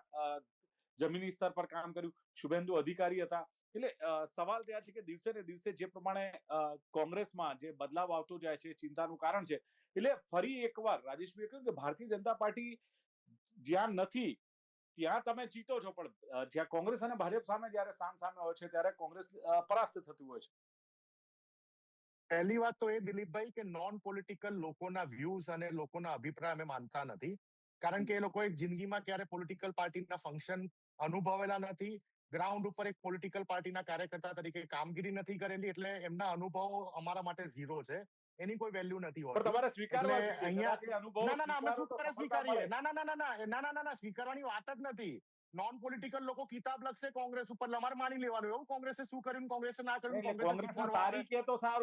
જમીની સ્તર પર કામ કર્યું. શુભેન્દુ અધિકારી હતા. એટલે સવાલ ત્યાં છે કે દિવસે ને દિવસે જે પ્રમાણે કોંગ્રેસમાં જે બદલાવ આવતો જાય છે, ચિંતાનું કારણ છે. એટલે ફરી એકવાર રાજેશભાઈએ કહ્યું કે ભારતીય જનતા પાર્ટી જ્યાં નથી ત્યાં તમે જીતો છો, પણ જ્યાં કોંગ્રેસ અને ભાજપ સામે જયારે સામે હોય છે ત્યારે કોંગ્રેસ પરાસ્ત થતું હોય છે. પહેલી વાત તો એ દિલીપભાઈ કે નોન પોલિટિકલ લોકોના વ્યૂઝ અને લોકોના અભિપ્રાય અમે માનતા નથી, કારણ કે એ લોકોએ જિંદગીમાં ક્યારે પોલિટિકલ પાર્ટીના ફંક્શન અનુભવેલા નથી, ગ્રાઉન્ડ ઉપર એક પોલિટિકલ પાર્ટીના કાર્યકર્તા તરીકે કામગીરી નથી કરેલી, એટલે એમના અનુભવો અમારા માટે ઝીરો છે. એની કોઈ વેલ્યુ નથી હોતી. તમારે સ્વીકારવા સ્વીકારવાની વાત જ નથી. નોન પોલિટિકલ લોકો કિતાબ લખશે કોંગ્રેસ ઉપર, અમારે માની લેવાનું એવું કોંગ્રેસે શું કર્યું, કોંગ્રેસે ના કર્યું,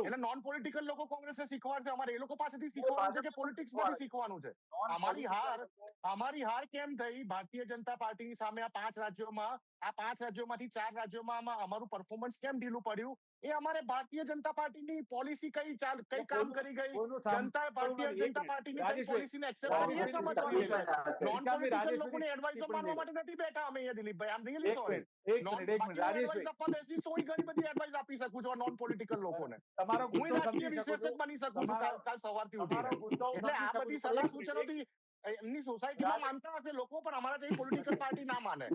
એટલે નોન પોલિટિકલ લોકો કોંગ્રેસે શીખવાડશે. અમારે એ લોકો પાસેથી શીખવાનું છે કે પોલિટિક્સ માંથી શીખવાનું છે. અમારી હાર કેમ થઈ ભારતીય જનતા પાર્ટીની સામે આ 5 રાજ્યોમાં, આ 5 રાજ્યોમાંથી 4 રાજ્યોમાં અમારું પરફોર્મન્સ કેમ ઢીલું પડ્યું, એ અમારે ભારતીય જનતા પાર્ટીની પોલિસી કઈ કામ કરી ગઈ, જનતાએ ભારતીય જનતા પાર્ટીની પોલિસીને એક્સેપ્ટ કરી, એ સમજવાનું છે. નોન પોલિટિકલ લોકોને એડવાઇસો માનવા માટે નથી બેઠા અમે અહીંયા દિલીપભાઈ. આમ રિયલી સોરી. એડવાઇસ આપવા બેસી તો ઘણી બધી એડવાઇસ આપી શકું છું નોન પોલિટિકલ લોકોને. હું રાજકીય વિશ્લેષક બની શકું છું કાલ સવારથી ઉઠીને. એટલે આ બધી સલાહ સૂચનોથી એમની સોસાયટીમાં માનતા હશે લોકો, પણ અમારા જેવી પોલિટિકલ પાર્ટી ના માને.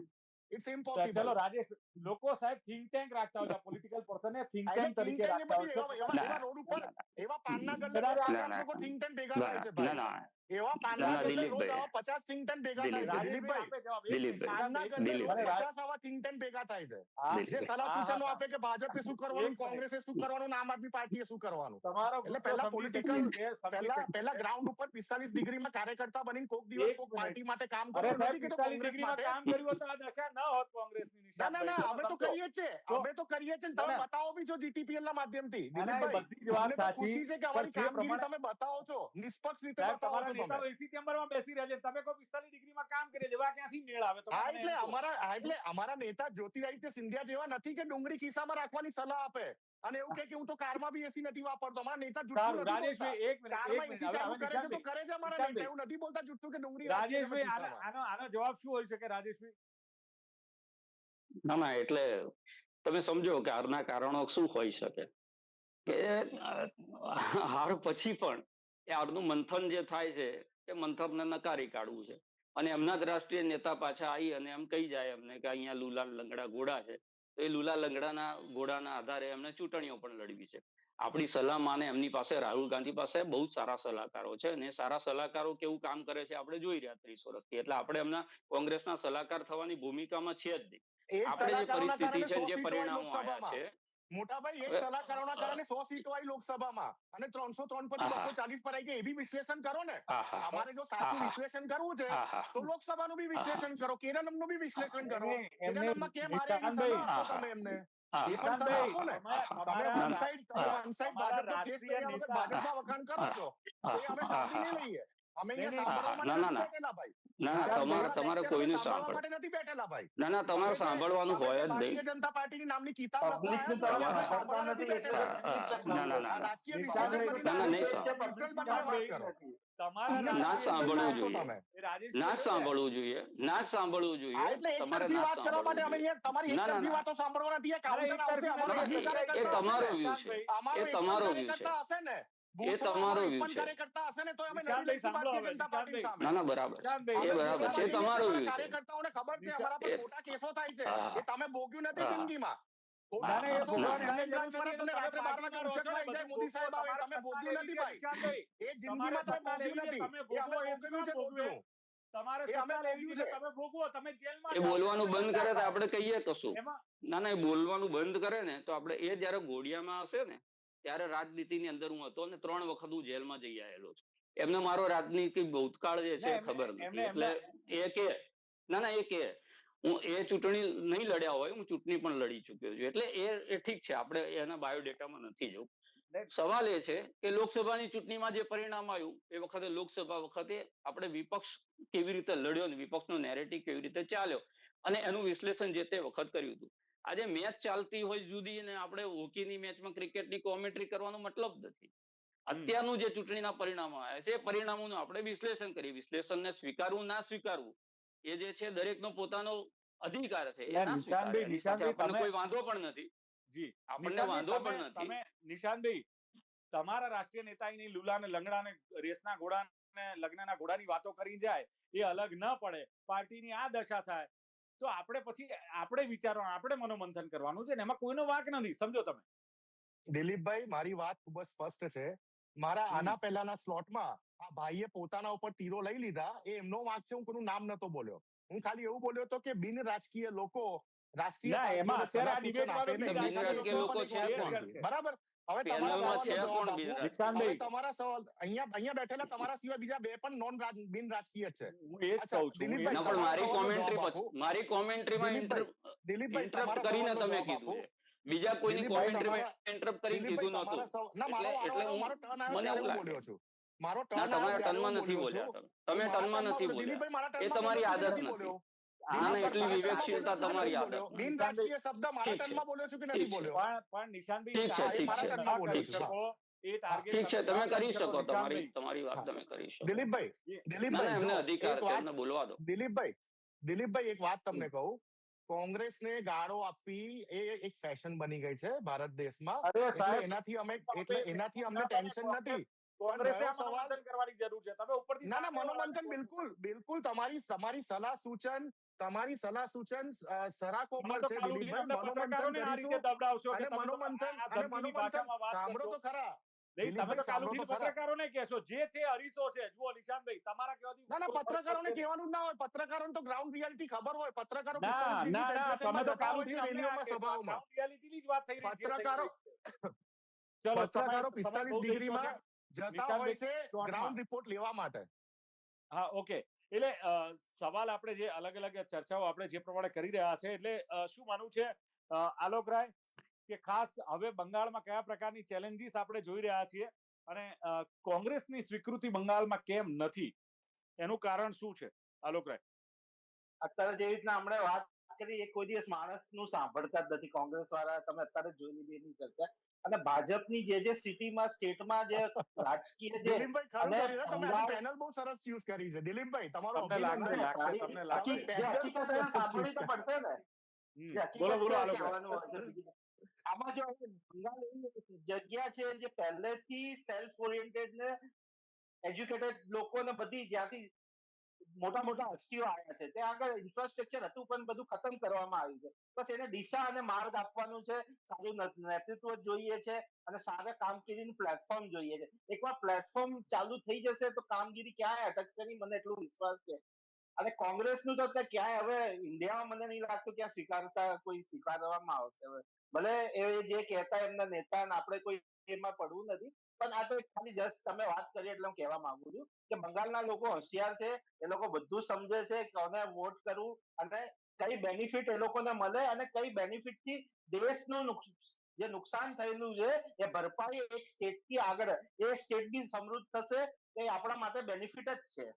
It's impossible. ચલો રાજેશ, લોકો સાહેબ થિંક ટેન્ક રાખતા હોય, પોલિટિકલ પર્સન થિંક ટેન્ક તરીકે રાખતા હોય. એવા રોડ ઉપર એવા પાનના ગલ્લે લોકો થિંક ટેન્ક ભેગા થાય છે ભાઈ. એવા પાનના ગલ્લે રોજ આવા 50 થિંક ટેન્ક ભેગા થાય છે દિલીપભાઈ. પાનના ગલ્લે 50 આવા થિંક ટેન્ક ભેગા થાય છે, જે સલાહ સૂચનો આપે કે ભાજપે શું કરવાનું, કોંગ્રેસે શું કરવાનું, આમ આદમી પાર્ટીએ શું કરવાનું. એટલે પહેલા પોલિટિકલ પહેલા ગ્રાઉન્ડ ઉપર 45 ડિગ્રીમાં કાર્યકર્તા બનીને કોક દિવસ કોક પાર્ટી માટે કામ કરવું નથી કે કોંગ્રેસ માટે કામ કર્યું હતું આ દશા ન હોત કોંગ્રેસની. ના અમે તો કરીએ જ છે. તમે બતાવો બી છો જીટીપીએલ ના માધ્યમથી. દિલીપભાઈ ખુશી છે કે અમારી કામગીરી તમે બતાવો છો, નિષ્પક્ષ રીતે બતાવો છો. તમે એસી ચેમ્બરમાં બેસી રહ્યા છે, તમે કોઈ 45 ડિગ્રીમાં કામ કરી દેવા ક્યાંથી મેળ આવે? એટલે અમારા નેતા જ્યોતિરાદિત્ય સિંધિયા જેવા નથી કે ડુંગળી ખિસ્સામાં રાખવાની સલાહ આપે અને એવું કે હું તો કારમાં બી એસી નથી વાપરતો. અમારા નેતા જુઠ્ઠું નથી બોલતા. કારમાં એસી ચાલુ કરે છે તો કરે છે અમારા નેતા, એવું નથી બોલતા જુઠ્ઠું કે ડુંગળી. રાજેશભાઈ, આનો જવાબ શું હોઈ શકે રાજેશભાઈ? ના, એટલે તમે સમજો કે હારના કારણો શું હોઈ શકે. કે હાર પછી પણ એ હારનું મંથન જે થાય છે એ મંથનને નકારી કાઢવું છે. અને એમના જ રાષ્ટ્રીય નેતા પાછા આવી અને એમ કહી જાય એમને કે અહીંયા લુલા લંગડા ઘોડા છે, તો એ લુલા લંગડાના ઘોડાના આધારે એમને ચૂંટણીઓ પણ લડવી છે. આપણી સલાહ માને એમની પાસે, રાહુલ ગાંધી પાસે બહુ જ સારા સલાહકારો છે, અને સારા સલાહકારો કેવું કામ કરે છે આપણે જોઈ રહ્યા 30 વર્ષથી. એટલે આપણે એમના કોંગ્રેસના સલાહકાર થવાની ભૂમિકામાં છે જ નહીં. એક આપણે જે સલાહકારોના પરિસ્થિતિ કારણે છે 100 જે સીટો આવી પરિણામો આવ્યા લોકસભામાં. છે. મોટાભાઈ, એક હવે, સલાહકારોના કારણે 100 સીટો આવી લોકસભામાં અને 303 પરથી આહા. 240 પર આવી ગઈ. એવી વિશ્લેષણ કરો ને. આહા. તમારે જો સાચું આહા. વિશ્લેષણ કરવું છે આહા. તો લોકસભાનું બી વિશ્લેષણ કરો, કેરળનું બી વિશ્લેષણ કરો. કેરળમાં કેમ હારે એની નિશાંતભાઈ, સલાહ આપો તમે એમને. એ પણ સલાહ આપો ને. તમે વન સાઈડ ભાજપનો ફેસ કર્યા વગર ભાજપમાં વખાણ કરો છો, તો એ અમે સાંભળી નહીં લઈએ. અમે અહીંયા સાંભળવા માટે નથી બેઠેલા ભાઈ. તમારે કોઈનું સાંભળવા સાંભળ માટે નથી બેઠેલા ભાઈ. તમારે સાંભળવાનું હોય જ ભારતીય નહીં. જનતા પાર્ટીની નામની કિતાબ પબ્લિક લખવા નું આવ્યા તમે છો, સાંભળતા નથી એટલે તો public ના, ના, ના. આ રાજકીય નિશાંત વિશ્લેષણ ભાઈ, બનીને નહીં neutral public બનીને વાત કરો. તમારા અમને ના સાચી સાંભળવું વિશ્લેષણ આપો જોઈએ. તમે. ના જ સાંભળવું જોઈએ. ના જ સાંભળવું જોઈએ. હા, એટલે તમારે એકતરફી ના જ વાત કરવા માટે અમે સાંભળવું અહીંયા તમારી ના, ના, એકતરફી ના. વાતો સાંભળવા નથી. એ અરે, counter આવશે, અમારો એકતરફી એક નથી. કાર્યકર્તા તમારો હશે ને. વ્યૂ છે. અમારો એ એક તમારો પણ વ્યૂ છે. કાર્યકર્તા હશે ને, એ બૂથમાં તમારો અમારો એક વ્યૂ પણ છે. કાર્યકર્તા હશે ને, તો અમે નિશાંત લડી લઈશું સાંભળો ભારતીય હવે, જનતા પાર્ટી નિશાંત સામે. ના, ના, બરાબર. નિશાંતભાઈ, એ બરાબર છે. એ તમારો વ્યૂ છે. કાર્યકર્તાઓને ખબર છે અમારા પર એ- ખોટા કેસો થાય છે. હા. એ તમે ભોગ્યું નથી હા. જિંદગીમાં. ના, ના, એ કેસો ભોગવવાની થાય. એમને બ્રાન્ચ વાળા તમને રાત્રે 12 વાગે ઉછેરવા આવી જાય, મોદી સાહેબ આવે, તમે ભોગ્યું નથી ભાઈ. એ જિંદગીમાં તમે ભોગ્યું નથી. એ અમે ભોગવ્યું છે ભોગવ્યું. તમારે એ અમે સત્તા લેવી ભોગવ્યું છે, છે. તમે ભોગવો, તમે જેલમાં એ જાઓ. બોલવાનું બંધ કરે તો આપણે કહીએ કશું. એમાં ના, ના, એ બોલવાનું બંધ કરે ને તો આપણે, એ જયારે ઘોડિયામાં હશે ને ત્યારે રાજનીતિની અંદર હું હતો ને 3 વખત હું જેલમાં જઈ આવેલો છું. એમને મારો રાજનીતિક ભૂતકાળ જે છે ના, ખબર એમને- નથી. એટલે એ કે ના, ના, એ કે હું એ ચૂંટણી નહીં લડ્યા હોય, હું ચૂંટણી પણ લડી ચૂક્યો છું. એટલે એ ઠીક છે, આપણે એના બાયોડેટામાં નથી જવું. સવાલ એ છે કે લોકસભાની ચૂંટણીમાં જે પરિણામ આવ્યું એ વખતે, લોકસભા વખતે આપણે વિપક્ષ કેવી રીતે લડ્યો ને વિપક્ષનો નેરેટિવ કેવી રીતે ચાલ્યો અને એનું વિશ્લેષણ જે તે વખત કર્યું હતું. આજે મેચ ચાલતી હોય જુદી અને આપણે હોકીની મેચમાં ક્રિકેટની કોમેન્ટ્રી કરવાનો મતલબ નથી. અત્યારનું જે ચૂંટણીના પરિણામો આવ્યા છે એ પરિણામોનું આપણે વિશ્લેષણ કરીએ. વિશ્લેષણને સ્વીકારવું ના સ્વીકારવું એ જે છે દરેકનો પોતાનો અધિકાર છે. એ ના, ના નિશાંતભાઈ, સ્વીકારે. એની સાથે નિશાંતભાઈ, આપણને તમે- કોઈ વાંધો પણ નથી. જી, આપણને નિશાંતભાઈ, વાંધો પણ તમે- નથી. તમે નિશાંતભાઈ, તમારા રાષ્ટ્રીય નેતાની લુલા ને લંગડા ને રેસના ઘોડા ને લગ્નના ઘોડાની વાતો કરી જાય, એ અલગ ન પડે, પાર્ટીની આ દશા થાય, તો આપણે પછી આપણે વિચારવાનું, આપણે મનોમંથન કરવાનું છે ને, એમાં કોઈનો વાંક નથી. સમજો તમે. દિલીપભાઈ, મારી વાત ખૂબ જ સ્પષ્ટ છે. મારા આના પહેલાના સ્લોટમાં આ ભાઈએ પોતાના ઉપર તીરો લઈ લીધા. એ એમનો વાંક છે, હું કોઈનું નામ નતો બોલ્યો. હું ખાલી એવું બોલ્યો હતો કે બિન રાજકીય લોકો રાષ્ટ્રીય ના, એમાં પાર્ટીઓને અત્યારે આ સલાહ સૂચન ડિબેટમાં તો આપે નહીં. બિન રાજકીય લોકો છે વાત કોણ? કરી. બરાબર. હવે પેનલમાં છે કોણ બિન તમારા રાજકીય? હવે તમારા સવાલ અહીંયા બેઠેલા તમારા સિવાય બીજા 2 પણ બિન રાજકીય છે. હું એ જ અચ્છા, કહું છું. દિલીપભાઈ, ના, પણ મારી તમારા કોમેન્ટ્રી સવાલનો જવાબ મારી કોમેન્ટ્રીમાં દિલીપભાઈ, ઇન્ટરપ્ટ તમારા કરીને સવાલનો તમે જવાબ કીધું આપો. છે. બીજા કોઈની દિલીપભાઈ, કોમેન્ટ્રીમાં ઇન્ટરપ્ટ કરીને દિલીપભાઈ, કીધું નહોતું. તમારા ના, મારો એટલે વારો- હું- મારો ટર્ન આવ્યો મને ત્યારે એવું હું લાગે. બોલ્યો છું. મારો ના, ટર્ન આવ્યો તમારા ત્યારે ટર્નમાં હું નથી બોલ્યો બોલ્યા છું. તમે મારા ટર્નમાં ટર્નમાં નથી બોલ્યો. બોલ્યા. દિલીપભાઈ, મારા એ ટર્નમાં તમારી બોલ્યો છું કે આદત નથી નથી. બોલ્યો? હા, ને એટલી મારા ટર્નમાં વિવેકશીલતા બોલ્યો છું કે તમારી નથી આદત બોલ્યો? નથી. બિન રાજકીય શબ્દ મારા ઠીક છે. ટર્નમાં બોલ્યો છું કે ઠીક નથી છે. બોલ્યો? પણ નિશાંતભાઈ, ઠીક છે, ટાર્ગેટ ઠીક તમે છે. ન કરી ઠીક છે. શકો. એ ટાર્ગેટ ઠીક છે, તમે કરી શકો, શકો. તમારી નિશાંતભાઈ. વાત હા. તમે કરી શકો. દિલીપભાઈ, ના, દિલીપભાઈ, ના, એમને જો અધિકાર એક છે, વાત એમને બોલવા દો. દિલીપભાઈ, એક વાત તમને કહું. કોંગ્રેસને ગાળો આપવી એ એક ફેશન બની ગઈ છે ભારત દેશમાં. અરે એટલે સાહેબ, એનાથી અમને ટેન્શન નથી. કોંગ્રેસે રહ્યો આ સવાલ- મનોમંથન કરવાની જરૂર છે. તમે ઉપરથી ના, સામે વાળાને મનોમંથન બોલો. બિલકુલ તમારી સલાહ સૂચન સરાખો તમે પર તો છે કાલ ઉઠીને દિલીપભાઈ. અમને મનોમંથન પત્રકારોને આ રીતે કરીશું. દબડાવશો કે અને તમે તો મનોમંથન આ ધમકીની ભાષામાં વાત સાંભળો કરશો. તો ખરા. નહીં, તમે તો દિલીપભાઈ, કાલ સાંભળો ઉઠીને તો ખરા. પત્રકારોને કહેશો જે છે અરીસો છે. જુઓ નિશાંતભાઈ, તમારા કહેવાથી ના, કોઈ ફરક પત્રકારોને પડશે નહીં. કહેવાનું જ ના હોય. પત્રકારોને તો ગ્રાઉન્ડ રિયાલિટી ખબર હોય. પત્રકારો ના, 45 ના, ડિગ્રી ના, તમે ટેમ્પરેચરમાં તો જતા કાલ હોય છે ઉઠીને અમને આ રેલીઓમાં, કહેશો. આ સભાઓમાં. ground reality ની જ વાત થઈ રહી છે. પત્રકારો ચલો, પત્રકારો સમય 45 બહુ થઈ ગયો ડિગ્રીમાં છે. જતા હોય છે શોર્ટમાં. ગ્રાઉન્ડ રિપોર્ટ લેવા માટે. હા, ઓકે. એટલે સવાલ આપણે જે અલગ અલગ ચર્ચાઓ આપણે જે પ્રમાણે કરી રહ્યા છે, એટલે શું માનવું છે આલોક રાય કે ખાસ હવે બંગાળમાં કયા પ્રકારની ચેલેન્જીસ આપણે જોઈ રહ્યા છીએ અને કોંગ્રેસની સ્વીકૃતિ બંગાળમાં કેમ નથી, એનું કારણ શું છે આલોક રાય? અત્યારે જેવી રીતના હમણાં વાત કરી એ કોઈ દિવસ માણસનું સાંભળતા જ નથી કોંગ્રેસ વાળા. તમે અત્યારે જોઈ લીધી એની ચર્ચા. અને ભાજપની જે સિટીમાં સ્ટેટમાં જે રાજકીય જે દિલીપભાઈ, ખરું અને કર્યું હો. તમે બંગાળ- પેનલ બહુ સરસ ચૂઝ કરી છે દિલીપભાઈ. તમારો તમને લાગશે, અભિનંદન. લાગશે, તમને લાગશે. જે હકીકત એને સાંભળવી તો પડશે ને. જે હકીકત બોલો, બોલો છે આલોક રાય. કહેવાનું હોય છે. આમાં જો બંગાળ એવી જગ્યા છે જે પહેલેથી સેલ્ફ ઓરિએન્ટેડ ને એજ્યુકેટેડ લોકોને બધી જ્યાંથી મોટા મોટા હસ્તીઓ આવ્યા છે, ત્યાં આગળ ઇન્ફ્રાસ્ટ્રક્ચર હતું પણ બધું ખતમ કરવામાં આવ્યું છે. બસ એને દિશા અને માર્ગ આપવાનું છે, સારું નેતૃત્વ જોઈએ છે અને સારા કામગીરીનું પ્લેટફોર્મ જોઈએ છે. એકવાર પ્લેટફોર્મ ચાલુ થઈ જશે તો કામગીરી ક્યાંય અટકશે નહીં, મને એટલો વિશ્વાસ છે. અને કોંગ્રેસનું તો અત્યારે ક્યાંય હવે ઇન્ડિયામાં મને નહીં લાગતું ક્યાં સ્વીકારવામાં આવશે હવે. ભલે એ જે કહેતા એમના નેતા ને આપણે કોઈ એમાં પડવું નથી, પણ આ તો એક ખાલી જસ્ટ તમે વાત કરી એટલે હું કહેવા માંગુ છું કે બંગાળના લોકો હોશિયાર છે, એ લોકો બધું સમજે છે કોને વોટ કરવું અને કઈ બેનિફિટ એ લોકોને મળે અને કઈ બેનિફિટ થી દેશનું જે નુકસાન થયેલું છે એ ભરપાઈ એક સ્ટેટ થી આગળ એ સ્ટેટ બી સમૃદ્ધ થશે, એ આપણા માટે બેનિફિટ જ છે.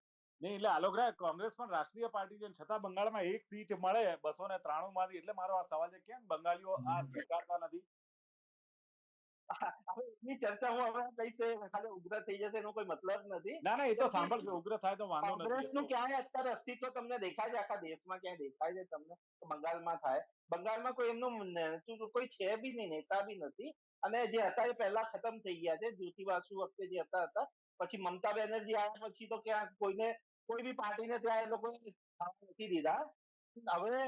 નહીં એટલે આલોકરાય કોંગ્રેસ પણ રાષ્ટ્રીય પાર્ટી છે છતાં બંગાળમાં એક સીટ મળે 293 માંથી, એટલે મારો આ સવાલ છે કેમ બંગાળીઓ આ સ્વીકારતા નથી? હવે એની ચર્ચા હું હવે કહીશ ખાલી ઉગ્ર થઈ જશે એનો કોઈ મતલબ નથી. ના એ તો સાંભળજો, ઉગ્ર થાય તો વાંધો નથી. કોંગ્રેસનું ક્યાંય અત્યારે અસ્તિત્વ તમને દેખાય છે આખા દેશમાં ક્યાંય દેખાય છે તમને? બંગાળમાં થાય. બંગાળમાં કોઈ એમનું કોઈ છે બી નહીં, નેતા બી નથી. અને જે હતા એ પહેલા ખતમ થઈ ગયા છે. જ્યોતિ બાસુ વખતે જે હતા પછી મમતા બેનર્જી આવ્યા પછી તો ક્યાં કોઈને કોઈ બી પાર્ટીને ત્યાં એ લોકોએ નથી દીધા. હવે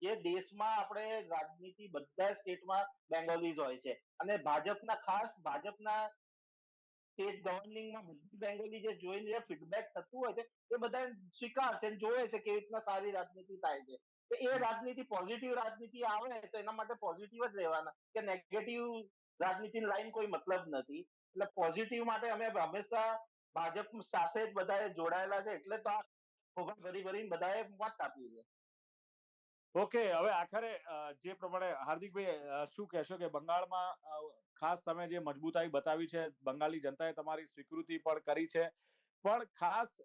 જે દેશમાં આપણે રાજનીતિ બધા સ્ટેટમાં બેંગોલીઝ હોય છે અને ભાજપના સ્ટેટ ગવર્નિંગમાં બધી બેંગોલી જે જોઈને જે ફીડબેક થતું હોય છે એ બધા સ્વીકાર છે, જોવે છે કેવી રીતના સારી રાજનીતિ થાય છે. તો એ રાજનીતિ પોઝિટિવ રાજનીતિ આવે તો એના માટે પોઝિટિવ જ રહેવાના, કે નેગેટિવ રાજનીતિની લાઈન કોઈ મતલબ નથી. એટલે પોઝિટિવ માટે અમે હંમેશા ભાજપ સાથે જ બધાએ જોડાયેલા છે, એટલે તો આ ભોગા ભરી બધાએ મત આપ્યું છે. ઓકે, હવે આખરે જે પ્રમાણે હાર્દિકભાઈ શું કહેશો કે બંગાળમાં ખાસ તમે જે મજબૂતાઈ બતાવી છે, બંગાળી જનતાએ તમારી સ્વીકૃતિ પણ કરી છે, પણ ખાસ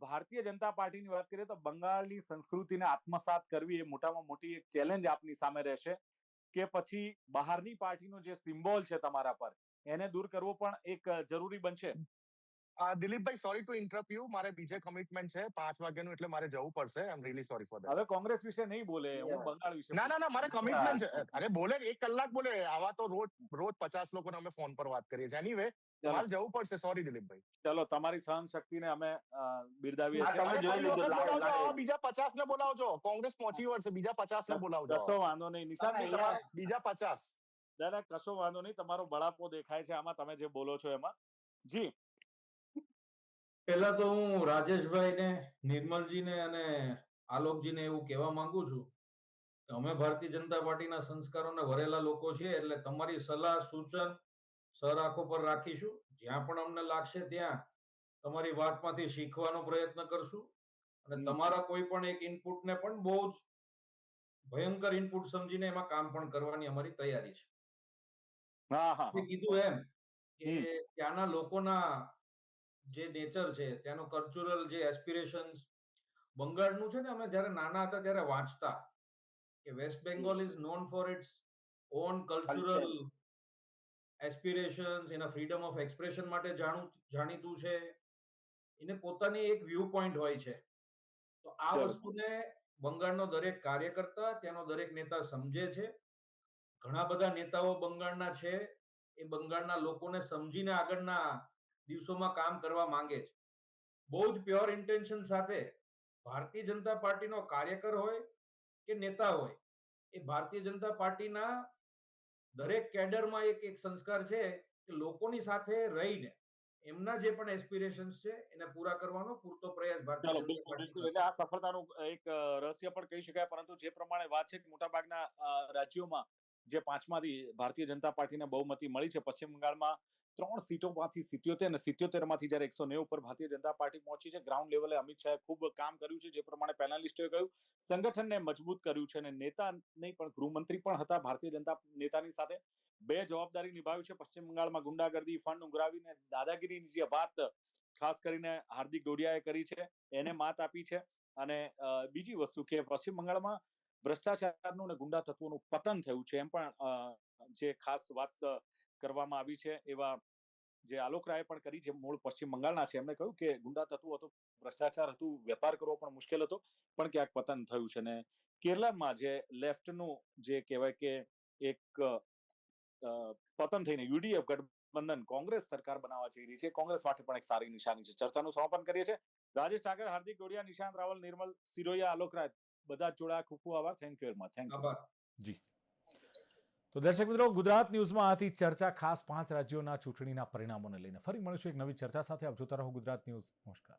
ભારતીય જનતા પાર્ટીની વાત કરીએ તો બંગાળની સંસ્કૃતિને આત્મસાત કરવી એ મોટામાં મોટી એક ચેલેન્જ આપની સામે રહેશે, કે પછી બહારની પાર્ટીનો જે સિમ્બોલ છે તમારા પર એને દૂર કરવો પણ એક જરૂરી બનશે? દિલીપભાઈ, સોરી ટુ ઇન્ટરપ્ટ યુ, મારે બીજે કમિટમેન્ટ છે 5 વાગ્યાનું, એટલે મારે જવું પડશે. I am really sorry for that. હવે કોંગ્રેસ વિશે નહીં બોલે, હું બંગાળ વિશે. ના, મારે કમિટમેન્ટ છે. અરે બોલે 1 કલાક બોલે, આવા તો રોજ 50 લોકોને અમે ફોન પર વાત કરીએ છીએ. એનીવે મારે જવું પડશે. સોરી દિલીપભાઈ. ચલો, તમારી સહન શક્તિને અમે બિરદાવીએ તમે છીએ. જોઈ લીધું. બીજા 50 ને બોલાવજો. કોંગ્રેસ પહોંચી વળશે, બીજા 50 ને બોલાવજો. કશો વાંધો નહીં નિશાન, બીજા 50. દાદા કશો વાંધો નહીં, તમારો બળાપો દેખાય છે આમાં, તમે જે બોલો છો એમાં. જી, પહેલા તો હું રાજેશભાઈને, નિર્મલજીને અને આલોકજીને એવું કહેવા માંગુ છું કે અમે ભારતીય જનતા પાર્ટીના સંસ્કારોને વરેલા લોકો છીએ, એટલે તમારી સલાહ સૂચન સર આંખો પર રાખીશું. જ્યાં પણ અમને લાગશે ત્યાં તમારી વાતમાંથી શીખવાનો પ્રયત્ન કરશું અને તમારા કોઈ પણ એક ઇનપુટને પણ બહુ જ ભયંકર ઇનપુટ સમજીને એમાં કામ પણ કરવાની અમારી તૈયારી છે. કીધું એમ કે ત્યાંના લોકોના જે નેચર છે, ત્યાંનું કલ્ચરલ જે એસ્પિરેશન્સ, બંગાળનું છે ને, અમે જ્યારે નાના હતા ત્યારે વાંચતા કે West Bengal is known for its own cultural aspirations, એના ફ્રીડમ ઓફ એક્સપ્રેશન માટે જાણીતું છે, એને પોતાની એક વ્યૂ પોઈન્ટ હોય છે. તો આ વસ્તુને બંગાળનો દરેક કાર્યકર્તા, ત્યાંનો દરેક નેતા સમજે છે. ઘણા બધા નેતાઓ બંગાળના છે, એ બંગાળના લોકોને સમજીને આગળના દિવસોમાં કામ કરવા માંગે છે. બહુ જ પ્યોર ઇન્ટેન્શન સાથે ભારતીય જનતા પાર્ટીનો કાર્યકર હોય કે નેતા હોય, એ ભારતીય જનતા પાર્ટીના દરેક કેડરમાં એક સંસ્કાર છે કે લોકોની સાથે રહીને એમના જે પણ એસ્પિરેશન્સ છે એને પૂરા કરવાનો પૂરતો પ્રયાસ ભારતીય જનતા પાર્ટી. એટલે આ સફળતાનું એક રહસ્ય પણ કહી શકાય, પરંતુ જે પ્રમાણે વાત છે કે મોટાભાગના રાજ્યોમાં જે 5માંથી ભારતીય જનતા પાર્ટીને બહુમતી મળી છે, પશ્ચિમ બંગાળમાં 3 સીટોમાંથી 77 અને 77 માંથી જ્યારે 190 ઉપર ભારતીય જનતા પાર્ટી પહોંચી છે. ગ્રાઉન્ડ લેવલે અમિત શાહે ખૂબ કામ કર્યું છે, જે પ્રમાણે પેનલિસ્ટોએ કહ્યું, સંગઠનને મજબૂત કર્યું છે અને નેતા નહીં પણ ગૃહમંત્રી પણ હતા ભારતીય જનતા નેતાની સાથે. 2 જવાબદારી નિભાવી છે. પશ્ચિમ બંગાળમાં ગુંડાગર્દી, ફંડ ઉઘરાવીને દાદાગીરીની જે વાત ખાસ કરીને હાર્દિક ડોડિયાએ કરી છે, એને માત આપી છે. અને બીજી વસ્તુ કે પશ્ચિમ બંગાળમાં ભ્રષ્ટાચારનું અને ગુંડા તત્વોનું પતન થયું છે, એમ પણ જે ખાસ વાત કરવામાં આવી છે. એવા જે આલોક રાયે પણ કરી, જે મૂળ પશ્ચિમ બંગાળના છે, એમણે કહ્યું કે ગુંડા તત્વો હતું, ભ્રષ્ટાચાર હતું, વેપાર કરવો પણ મુશ્કેલ હતો, પણ ક્યાંક પતન થયું છે. ને કેરળમાં જે લેફ્ટનું જે કહેવાય કે એક પતન થઈને યુડીએફ ગઠબંધન કોંગ્રેસ સરકાર બનાવવા જઈ રહી છે, કોંગ્રેસ માટે પણ એક સારી નિશાની છે. ચર્ચાનું સમાપન કરીએ છીએ. રાજેશ ઠાકર, હાર્દિક ડોડિયા, નિશાંત રાવલ, નિર્મલ સિરોયા, આલોક રાય બધા જ જોડાયા. ખૂબ ખૂબ આભાર. Thank you very much. Thank you. આભાર. જી. તો દર્શક મિત્રો, ગુજરાત ન્યૂઝમાં આથી ચર્ચા ખાસ 5 રાજ્યોના ચૂંટણીના પરિણામોને લઈને. ફરી મળીશું એક નવી ચર્ચા સાથે. આપ જોતા રહો ગુજરાત ન્યૂઝ. નમસ્કાર.